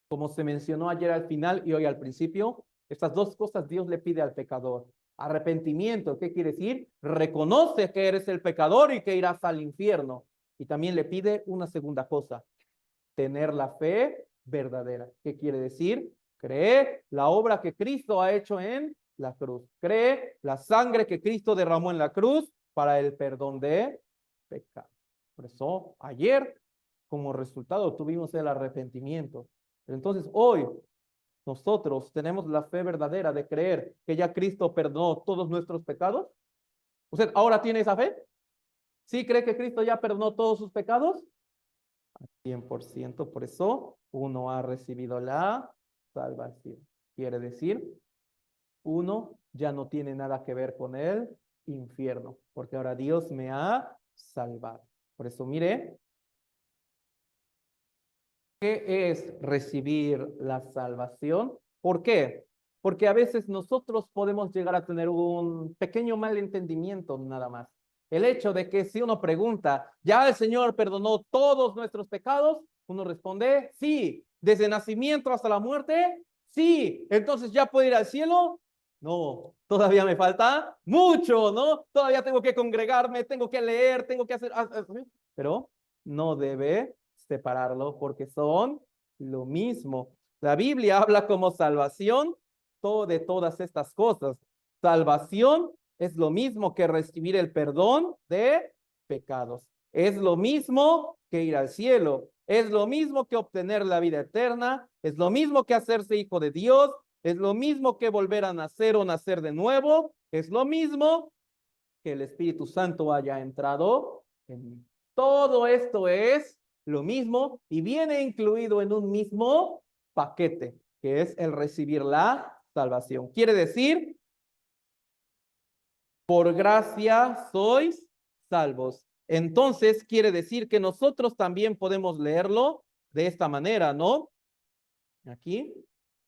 como se mencionó ayer al final y hoy al principio, estas dos cosas Dios le pide al pecador. Arrepentimiento, ¿qué quiere decir? Reconoce que eres el pecador y que irás al infierno. Y también le pide una segunda cosa, tener la fe verdadera. ¿Qué quiere decir? Cree la obra que Cristo ha hecho en la cruz. Cree la sangre que Cristo derramó en la cruz para el perdón de pecados. Por eso, ayer, como resultado, tuvimos el arrepentimiento. Pero entonces, hoy, nosotros tenemos la fe verdadera de creer que ya Cristo perdonó todos nuestros pecados. ¿Usted ahora tiene esa fe? ¿Sí cree que Cristo ya perdonó todos sus pecados? 100%, por eso uno ha recibido la salvación. Quiere decir, uno ya no tiene nada que ver con el infierno, porque ahora Dios me ha salvado. Por eso, mire, ¿Qué es recibir la salvación? ¿Por qué? Porque a veces nosotros podemos llegar a tener un pequeño malentendimiento nada más. El hecho de que si uno pregunta, ¿ya el Señor perdonó todos nuestros pecados? Uno responde, sí. ¿Desde nacimiento hasta la muerte? Sí. Entonces, ¿ya puedo ir al cielo? No, todavía me falta mucho, ¿no? Todavía tengo que congregarme, tengo que leer, tengo que hacer... Pero no debe separarlo porque son lo mismo. La Biblia habla como salvación de todas estas cosas. Salvación es lo mismo que recibir el perdón de pecados. Es lo mismo que ir al cielo. Es lo mismo que obtener la vida eterna. Es lo mismo que hacerse hijo de Dios. Es lo mismo que volver a nacer o nacer de nuevo. Es lo mismo que el Espíritu Santo haya entrado en mí. Todo esto es lo mismo y viene incluido en un mismo paquete, que es el recibir la salvación. Quiere decir, por gracia sois salvos. Entonces quiere decir que nosotros también podemos leerlo de esta manera, ¿no? Aquí,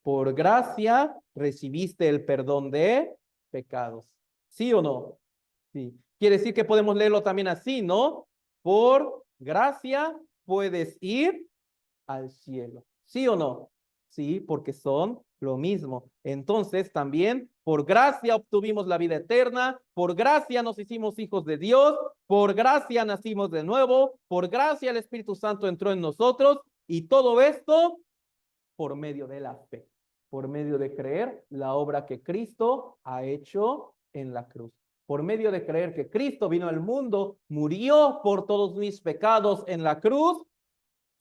por gracia recibiste el perdón de pecados. ¿Sí o no? Sí. Quiere decir que podemos leerlo también así, ¿no? Por gracia puedes ir al cielo. ¿Sí o no? Sí, porque son lo mismo. Entonces también por gracia obtuvimos la vida eterna, por gracia nos hicimos hijos de Dios, por gracia nacimos de nuevo, por gracia el Espíritu Santo entró en nosotros y todo esto por medio de la fe, por medio de creer la obra que Cristo ha hecho en la cruz. Por medio de creer que Cristo vino al mundo, murió por todos mis pecados en la cruz,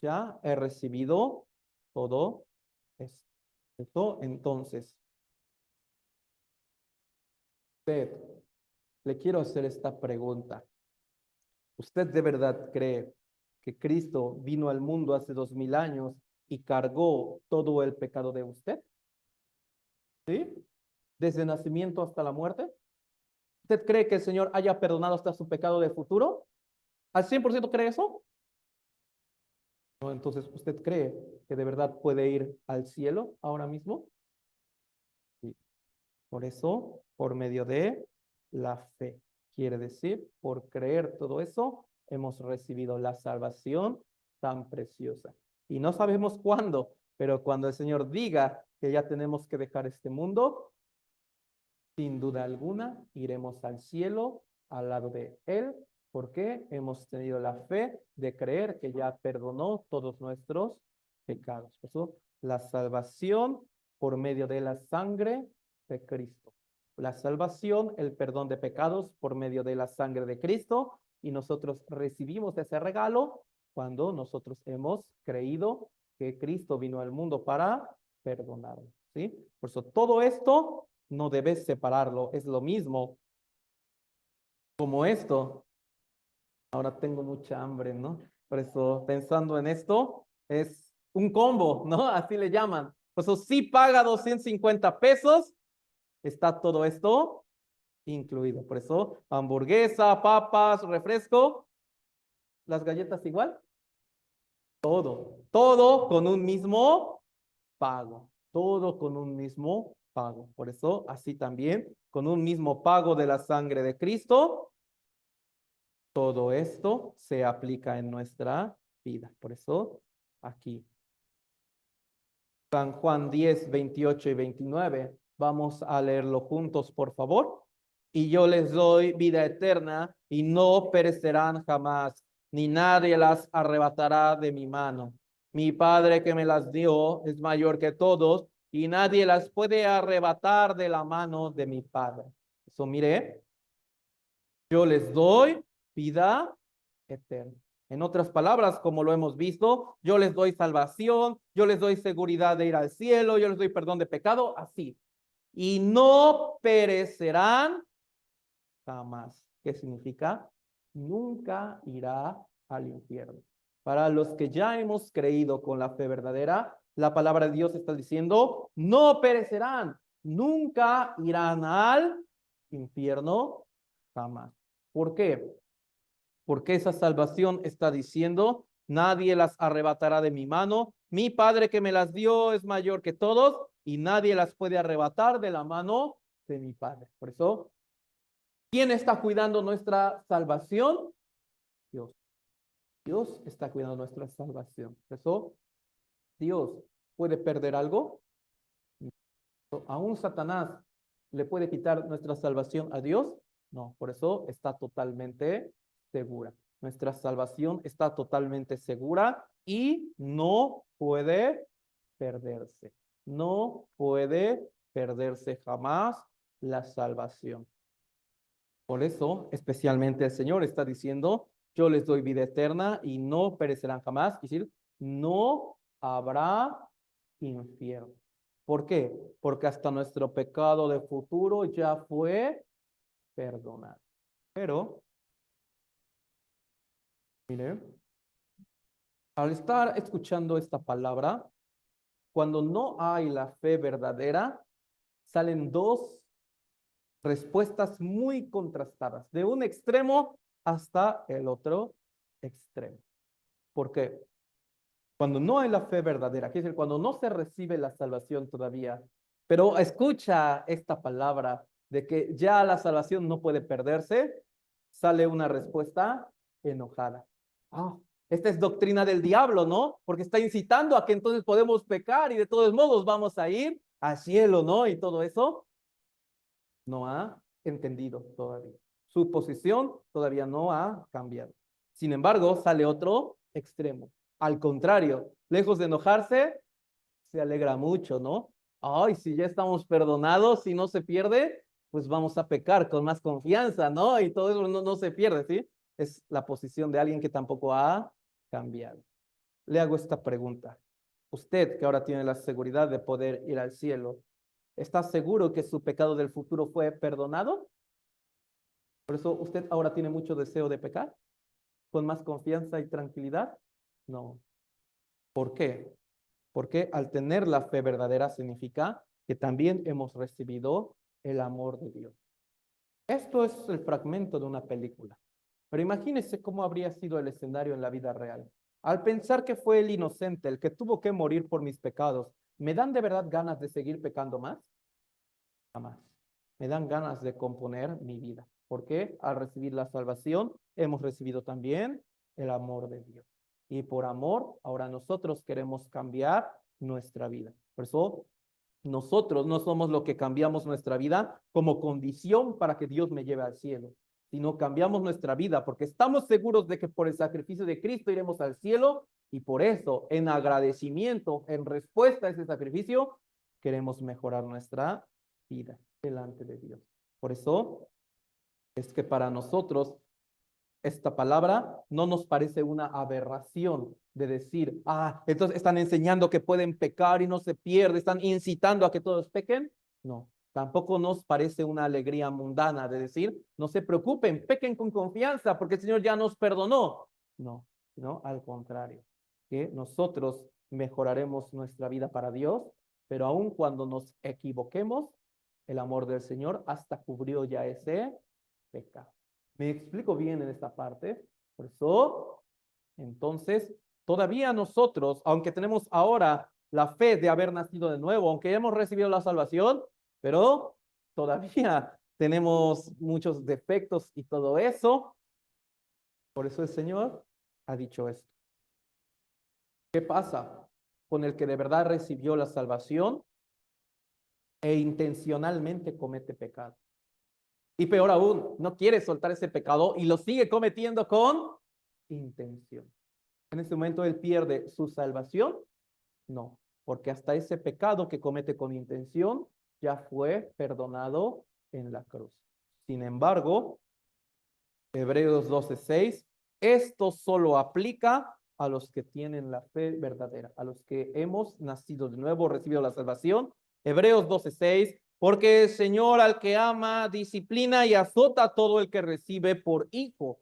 ya he recibido todo esto. Entonces, usted, le quiero hacer esta pregunta. ¿Usted de verdad cree que Cristo vino al mundo hace 2000 años y cargó todo el pecado de usted? ¿Sí? Desde el nacimiento hasta la muerte. ¿Usted cree que el Señor haya perdonado hasta su pecado de futuro? ¿Al 100% cree eso? ¿No? Entonces, ¿usted cree que de verdad puede ir al cielo ahora mismo? Sí. Por eso, por medio de la fe. Quiere decir, por creer todo eso, hemos recibido la salvación tan preciosa. Y no sabemos cuándo, pero cuando el Señor diga que ya tenemos que dejar este mundo, sin duda alguna, iremos al cielo al lado de Él, porque hemos tenido la fe de creer que ya perdonó todos nuestros pecados. Por eso, la salvación por medio de la sangre de Cristo. La salvación, el perdón de pecados por medio de la sangre de Cristo, y nosotros recibimos ese regalo cuando nosotros hemos creído que Cristo vino al mundo para perdonarnos, ¿sí? Por eso todo esto no debes separarlo, es lo mismo como esto. Ahora tengo mucha hambre, ¿no? Por eso pensando en esto, es un combo, ¿no? Así le llaman. Por eso sí paga 250 pesos, está todo esto incluido. Por eso hamburguesa, papas, refresco, las galletas igual, todo con un mismo pago, todo con un mismo pago. Por eso, así también, con un mismo pago de la sangre de Cristo, todo esto se aplica en nuestra vida. Por eso, aquí, San Juan 10, 28 y 29, vamos a leerlo juntos, por favor. Y yo les doy vida eterna y no perecerán jamás, ni nadie las arrebatará de mi mano. Mi Padre que me las dio es mayor que todos y nadie las puede arrebatar de la mano de mi Padre. Eso mire, yo les doy vida eterna. En otras palabras, como lo hemos visto, yo les doy salvación, yo les doy seguridad de ir al cielo, yo les doy perdón de pecado, así. Y no perecerán jamás. ¿Qué significa? Nunca irá al infierno. Para los que ya hemos creído con la fe verdadera, la palabra de Dios está diciendo, no perecerán, nunca irán al infierno jamás. ¿Por qué? Porque esa salvación está diciendo nadie las arrebatará de mi mano. Mi Padre que me las dio es mayor que todos y nadie las puede arrebatar de la mano de mi Padre. Por eso, ¿quién está cuidando nuestra salvación? Dios. Dios está cuidando nuestra salvación. Por eso, Dios puede perder algo. ¿Aún Satanás le puede quitar nuestra salvación a Dios? No, por eso está totalmente segura. Nuestra salvación está totalmente segura y no puede perderse. No puede perderse jamás la salvación. Por eso, especialmente el Señor está diciendo, yo les doy vida eterna y no perecerán jamás. Es decir, no habrá infierno. ¿Por qué? Porque hasta nuestro pecado de futuro ya fue perdonado. Pero, mire, al estar escuchando esta palabra, cuando no hay la fe verdadera, salen dos respuestas muy contrastadas, de un extremo hasta el otro extremo. ¿Por qué? Cuando no hay la fe verdadera, es decir, cuando no se recibe la salvación todavía, pero escucha esta palabra de que ya la salvación no puede perderse, sale una respuesta enojada. Ah, esta es doctrina del diablo, ¿no? Porque está incitando a que entonces podemos pecar y de todos modos vamos a ir al cielo, ¿no? Y todo eso no ha entendido todavía. Su posición todavía no ha cambiado. Sin embargo, sale otro extremo. Al contrario, lejos de enojarse, se alegra mucho, ¿no? Ay, si ya estamos perdonados, si no se pierde, pues vamos a pecar con más confianza, ¿no? Y todo eso no se pierde, ¿sí? Es la posición de alguien que tampoco ha cambiado. Le hago esta pregunta. Usted, que ahora tiene la seguridad de poder ir al cielo, ¿está seguro que su pecado del futuro fue perdonado? Por eso usted ahora tiene mucho deseo de pecar, con más confianza y tranquilidad. No. ¿Por qué? Porque al tener la fe verdadera significa que también hemos recibido el amor de Dios. Esto es el fragmento de una película. Pero imagínese cómo habría sido el escenario en la vida real. Al pensar que fue el inocente el que tuvo que morir por mis pecados, ¿me dan de verdad ganas de seguir pecando más? Jamás. Me dan ganas de componer mi vida. Porque al recibir la salvación, hemos recibido también el amor de Dios. Y por amor, ahora nosotros queremos cambiar nuestra vida. Por eso, nosotros no somos lo que cambiamos nuestra vida como condición para que Dios me lleve al cielo, sino cambiamos nuestra vida porque estamos seguros de que por el sacrificio de Cristo iremos al cielo y por eso, en agradecimiento, en respuesta a ese sacrificio, queremos mejorar nuestra vida delante de Dios. Por eso es que para nosotros esta palabra no nos parece una aberración de decir, entonces están enseñando que pueden pecar y no se pierde, están incitando a que todos pequen. No, tampoco nos parece una alegría mundana de decir, no se preocupen, pequen con confianza porque el Señor ya nos perdonó. No, no, al contrario, que nosotros mejoraremos nuestra vida para Dios, pero aun cuando nos equivoquemos, el amor del Señor hasta cubrió ya ese pecado. ¿Me explico bien en esta parte? Por eso, entonces, todavía nosotros, aunque tenemos ahora la fe de haber nacido de nuevo, aunque hemos recibido la salvación, pero todavía tenemos muchos defectos y todo eso. Por eso el Señor ha dicho esto. ¿Qué pasa con el que de verdad recibió la salvación e intencionalmente comete pecado? Y peor aún, no quiere soltar ese pecado y lo sigue cometiendo con intención. En ese momento él pierde su salvación. No, porque hasta ese pecado que comete con intención ya fue perdonado en la cruz. Sin embargo, Hebreos 12:6, esto solo aplica a los que tienen la fe verdadera, a los que hemos nacido de nuevo, recibido la salvación. Hebreos 12:6, porque el Señor al que ama disciplina y azota a todo el que recibe por hijo.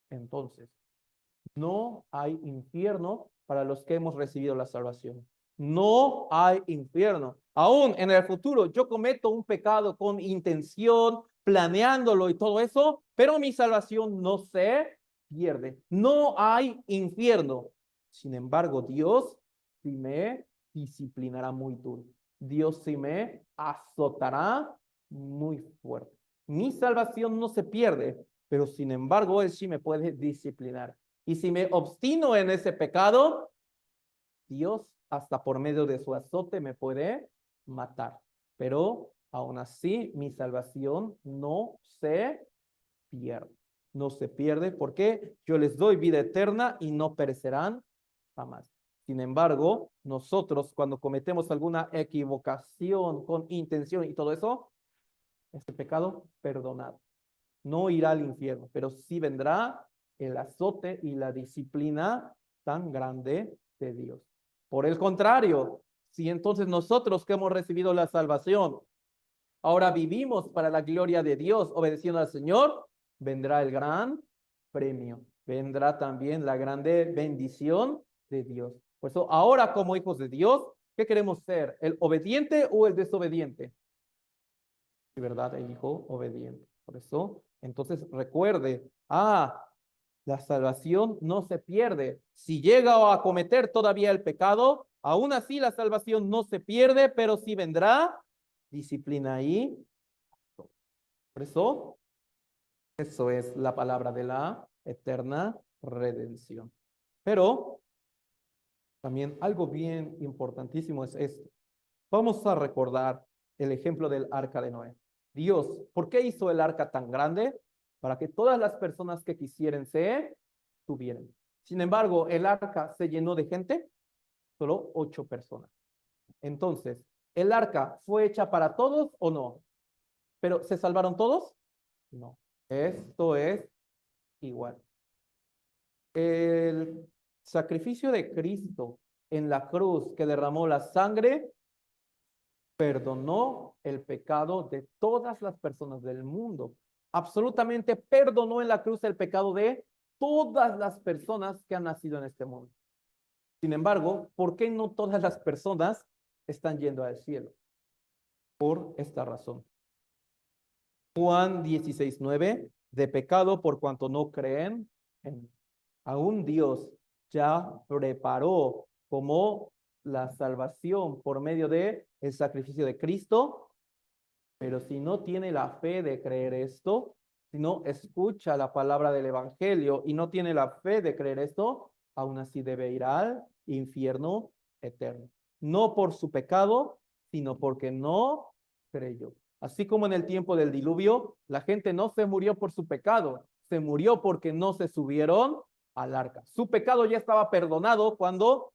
Entonces, no hay infierno para los que hemos recibido la salvación. No hay infierno. Aún en el futuro yo cometo un pecado con intención, planeándolo y todo eso, pero mi salvación no se pierde. No hay infierno. Sin embargo, Dios sí me disciplinará muy duro. Dios sí me azotará muy fuerte. Mi salvación no se pierde, pero sin embargo, Él sí me puede disciplinar. Y si me obstino en ese pecado, Dios hasta por medio de su azote me puede matar. Pero aún así, mi salvación no se pierde. No se pierde porque yo les doy vida eterna y no perecerán jamás. Sin embargo, nosotros cuando cometemos alguna equivocación con intención y todo eso, este pecado perdonado. No irá al infierno, pero sí vendrá el azote y la disciplina tan grande de Dios. Por el contrario, si entonces nosotros que hemos recibido la salvación, ahora vivimos para la gloria de Dios, obedeciendo al Señor, vendrá el gran premio, vendrá también la grande bendición de Dios. Por eso, ahora como hijos de Dios, ¿qué queremos ser? ¿El obediente o el desobediente? De verdad, el hijo obediente. Por eso, entonces recuerde, la salvación no se pierde. Si llega a cometer todavía el pecado, aún así la salvación no se pierde, pero sí vendrá disciplina ahí. Por eso es la palabra de la eterna redención. Pero también algo bien importantísimo es esto. Vamos a recordar el ejemplo del arca de Noé. Dios, ¿por qué hizo el arca tan grande? Para que todas las personas que quisieran se tuvieran. Sin embargo, el arca se llenó de gente, solo 8 personas. Entonces, ¿el arca fue hecha para todos o no? ¿Pero se salvaron todos? No. Esto es igual. El sacrificio de Cristo en la cruz que derramó la sangre perdonó el pecado de todas las personas del mundo. Absolutamente perdonó en la cruz el pecado de todas las personas que han nacido en este mundo. Sin embargo, ¿por qué no todas las personas están yendo al cielo? Por esta razón. Juan 16:9, de pecado por cuanto no creen en aún Dios ya preparó como la salvación por medio de el sacrificio de Cristo, pero si no tiene la fe de creer esto, si no escucha la palabra del evangelio y no tiene la fe de creer esto, aún así debe ir al infierno eterno. No por su pecado, sino porque no creyó. Así como en el tiempo del diluvio, la gente no se murió por su pecado, se murió porque no se subieron al arca. Su pecado ya estaba perdonado cuando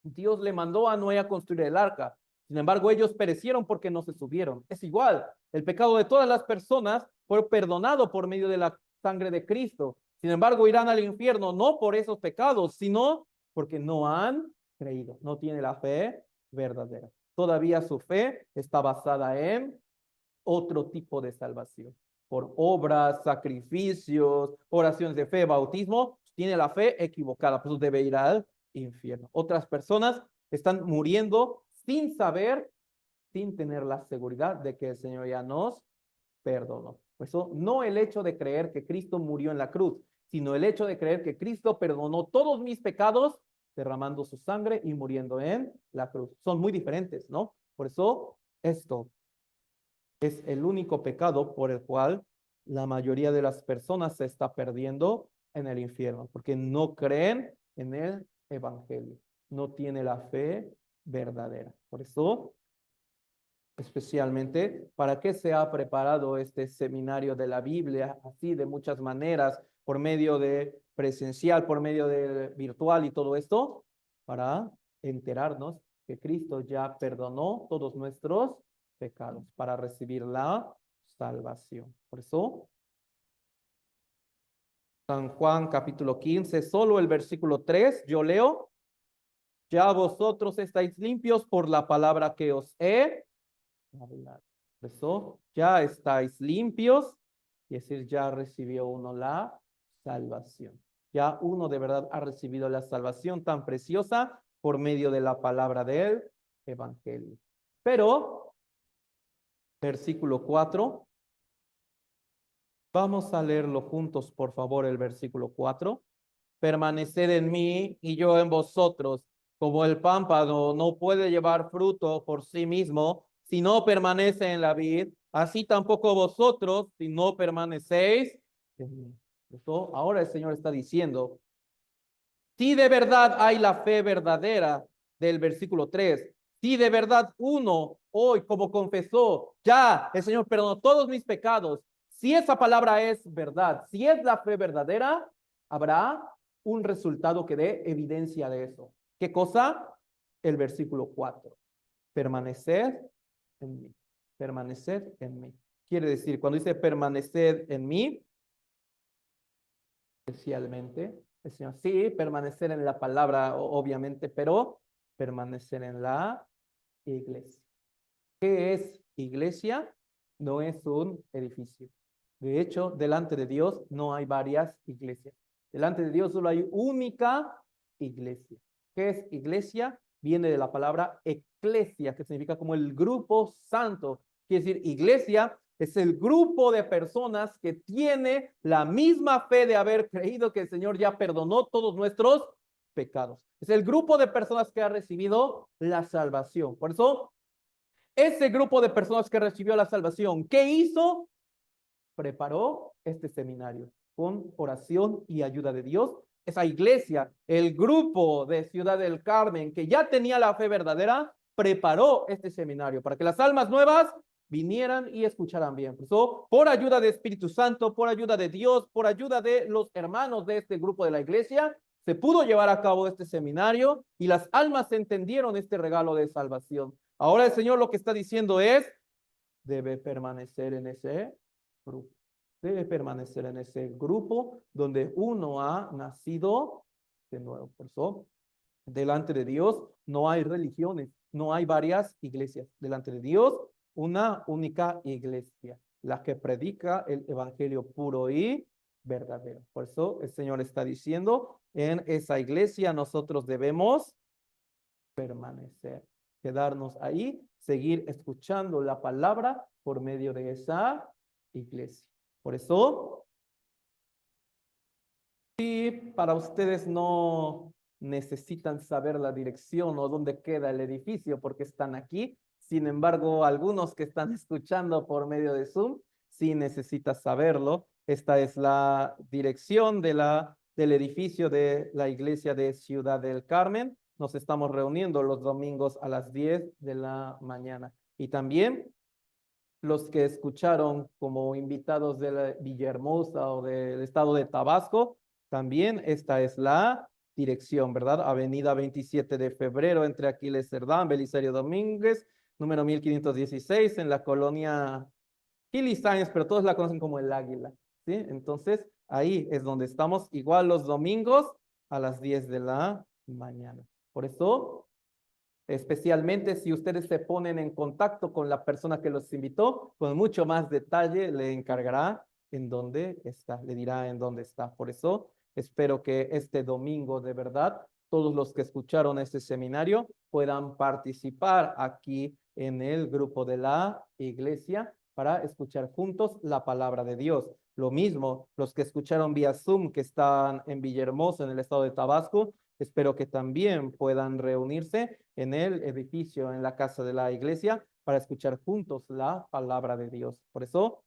Dios le mandó a Noé a construir el arca. Sin embargo, ellos perecieron porque no se subieron. Es igual, el pecado de todas las personas fue perdonado por medio de la sangre de Cristo. Sin embargo, irán al infierno no por esos pecados, sino porque no han creído, no tiene la fe verdadera. Todavía su fe está basada en otro tipo de salvación. Por obras, sacrificios, oraciones de fe, bautismo, tiene la fe equivocada, por eso debe ir al infierno. Otras personas están muriendo sin saber, sin tener la seguridad de que el Señor ya nos perdonó. Por eso no el hecho de creer que Cristo murió en la cruz, sino el hecho de creer que Cristo perdonó todos mis pecados derramando su sangre y muriendo en la cruz. Son muy diferentes, ¿no? Por eso esto es el único pecado por el cual la mayoría de las personas se está perdiendo en el infierno, porque no creen en el evangelio, no tiene la fe verdadera. Por eso, especialmente, ¿para qué se ha preparado este seminario de la Biblia así de muchas maneras, por medio de presencial, por medio de virtual y todo esto? Para enterarnos que Cristo ya perdonó todos nuestros pecados para recibir la salvación. Por eso, San Juan capítulo 15, solo el versículo 3, yo leo, ya vosotros estáis limpios por la palabra que os he hablado. Por eso, ya estáis limpios, y es decir, ya recibió uno la salvación. Ya uno de verdad ha recibido la salvación tan preciosa por medio de la palabra del evangelio. Pero versículo 4. Vamos a leerlo juntos, por favor, el versículo 4. permaneced en mí y yo en vosotros. Como el pámpano no puede llevar fruto por sí mismo si no permanece en la vid, así tampoco vosotros si no permanecéis en mí. Esto, ahora el Señor está diciendo, si de verdad hay la fe verdadera del versículo 3, si de verdad uno hoy, como confesó, ya el Señor perdonó todos mis pecados, si esa palabra es verdad, si es la fe verdadera, habrá un resultado que dé evidencia de eso. ¿Qué cosa? El versículo 4. Permanecer en mí. Permanecer en mí. Quiere decir, cuando dice permanecer en mí, especialmente, el Señor, sí, permanecer en la palabra, obviamente, pero permanecer en la iglesia. ¿Qué es iglesia? No es un edificio. De hecho, delante de Dios no hay varias iglesias. Delante de Dios solo hay única iglesia. ¿Qué es iglesia? Viene de la palabra eclesia, que significa como el grupo santo. Quiere decir, iglesia es el grupo de personas que tiene la misma fe de haber creído que el Señor ya perdonó todos nuestros pecados. Es el grupo de personas que ha recibido la salvación. Por eso, ese grupo de personas que recibió la salvación, ¿qué hizo? Preparó este seminario con oración y ayuda de Dios. Esa iglesia, el grupo de Ciudad del Carmen, que ya tenía la fe verdadera, preparó este seminario para que las almas nuevas vinieran y escucharan bien. Por ayuda de Espíritu Santo, por ayuda de Dios, por ayuda de los hermanos de este grupo de la iglesia, se pudo llevar a cabo este seminario y las almas entendieron este regalo de salvación. Ahora el Señor lo que está diciendo es, debe permanecer en ese grupo. Debe permanecer en ese grupo donde uno ha nacido de nuevo. Por eso, delante de Dios no hay religiones, no hay varias iglesias. Delante de Dios, una única iglesia, la que predica el evangelio puro y verdadero. Por eso el Señor está diciendo, en esa iglesia nosotros debemos permanecer, quedarnos ahí, seguir escuchando la palabra por medio de esa iglesia. Por eso, si para ustedes no necesitan saber la dirección o dónde queda el edificio porque están aquí, sin embargo, algunos que están escuchando por medio de Zoom, sí necesitan saberlo. Esta es la dirección del edificio de la iglesia de Ciudad del Carmen. Nos estamos reuniendo los domingos a las 10 de la mañana. Y también los que escucharon como invitados de Villahermosa o del estado de Tabasco, también esta es la dirección, ¿verdad? Avenida 27 de febrero entre Aquiles Cerdán, Belisario Domínguez, número 1516 en la colonia Hilly Science, pero todos la conocen como el Águila, ¿sí? Entonces, ahí es donde estamos, igual los domingos a las 10 de la mañana. Por eso, especialmente si ustedes se ponen en contacto con la persona que los invitó, con mucho más detalle le encargará en dónde está, le dirá en dónde está. Por eso, espero que este domingo de verdad, todos los que escucharon este seminario puedan participar aquí en el grupo de la iglesia para escuchar juntos la palabra de Dios. Lo mismo, los que escucharon vía Zoom que están en Villahermosa, en el estado de Tabasco, espero que también puedan reunirse en el edificio, en la casa de la iglesia, para escuchar juntos la palabra de Dios. Por eso,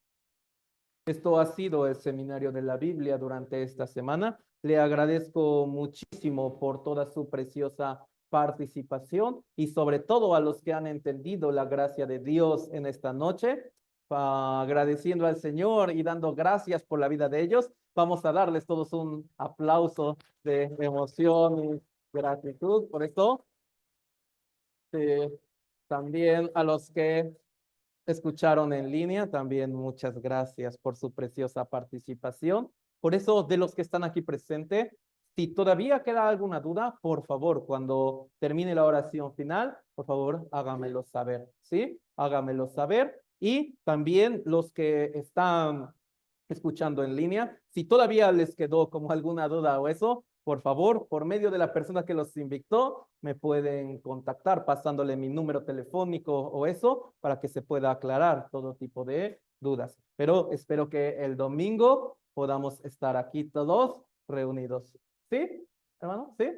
esto ha sido el seminario de la Biblia durante esta semana. Le agradezco muchísimo por toda su preciosa participación y sobre todo a los que han entendido la gracia de Dios en esta noche. Agradeciendo al Señor y dando gracias por la vida de ellos, vamos a darles todos un aplauso de emoción y gratitud. Por esto, también a los que escucharon en línea, también muchas gracias por su preciosa participación. Por eso, de los que están aquí presentes, si todavía queda alguna duda, por favor, cuando termine la oración final, por favor, hágamelo saber, ¿sí? Hágamelo saber. Y también los que están escuchando en línea, si todavía les quedó como alguna duda o eso, por favor, por medio de la persona que los invitó, me pueden contactar pasándole mi número telefónico o eso para que se pueda aclarar todo tipo de dudas. Pero espero que el domingo podamos estar aquí todos reunidos. ¿Sí, hermano? ¿Sí?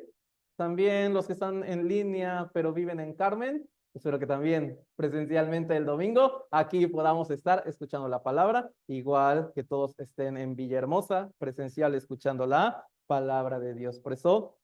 También los que están en línea pero viven en Carmen, espero que también presencialmente el domingo aquí podamos estar escuchando la palabra, igual que todos estén en Villahermosa presencial escuchando la palabra de Dios. Por eso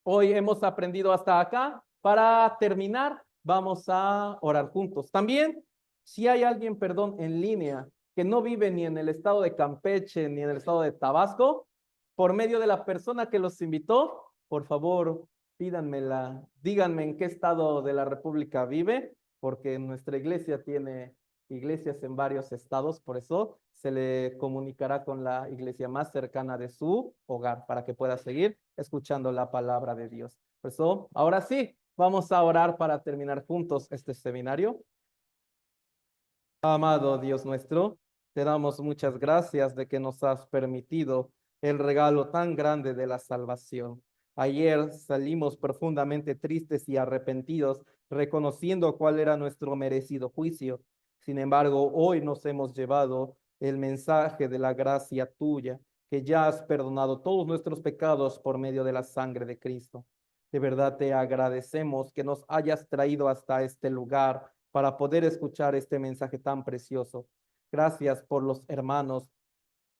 hoy hemos aprendido hasta acá. Para terminar, vamos a orar juntos. También, si hay alguien, perdón, en línea que no vive ni en el estado de Campeche ni en el estado de Tabasco, por medio de la persona que los invitó, por favor, pídanmela, díganme en qué estado de la República vive, porque nuestra iglesia tiene iglesias en varios estados, por eso se le comunicará con la iglesia más cercana de su hogar para que pueda seguir escuchando la palabra de Dios. Por eso, ahora sí, vamos a orar para terminar juntos este seminario. Amado Dios nuestro, te damos muchas gracias de que nos has permitido el regalo tan grande de la salvación. Ayer salimos profundamente tristes y arrepentidos, reconociendo cuál era nuestro merecido juicio. Sin embargo, hoy nos hemos llevado el mensaje de la gracia tuya, que ya has perdonado todos nuestros pecados por medio de la sangre de Cristo. De verdad te agradecemos que nos hayas traído hasta este lugar para poder escuchar este mensaje tan precioso. Gracias por los hermanos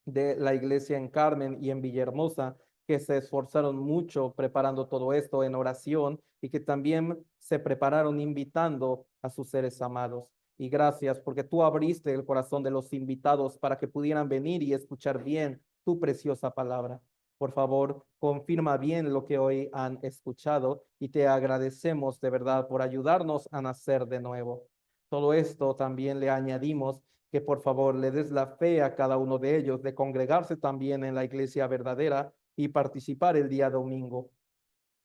de la iglesia en Carmen y en Villahermosa que se esforzaron mucho preparando todo esto en oración y que también se prepararon invitando a sus seres amados. Y gracias porque tú abriste el corazón de los invitados para que pudieran venir y escuchar bien tu preciosa palabra. Por favor, confirma bien lo que hoy han escuchado y te agradecemos de verdad por ayudarnos a nacer de nuevo. Todo esto también le añadimos que por favor le des la fe a cada uno de ellos de congregarse también en la iglesia verdadera y participar el día domingo.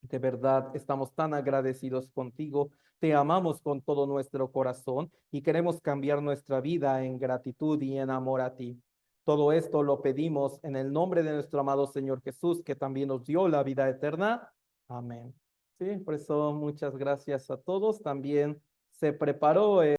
De verdad, estamos tan agradecidos contigo, te amamos con todo nuestro corazón y queremos cambiar nuestra vida en gratitud y en amor a ti. Todo esto lo pedimos en el nombre de nuestro amado Señor Jesús, que también nos dio la vida eterna. Amén. Sí, por eso muchas gracias a todos. También se preparó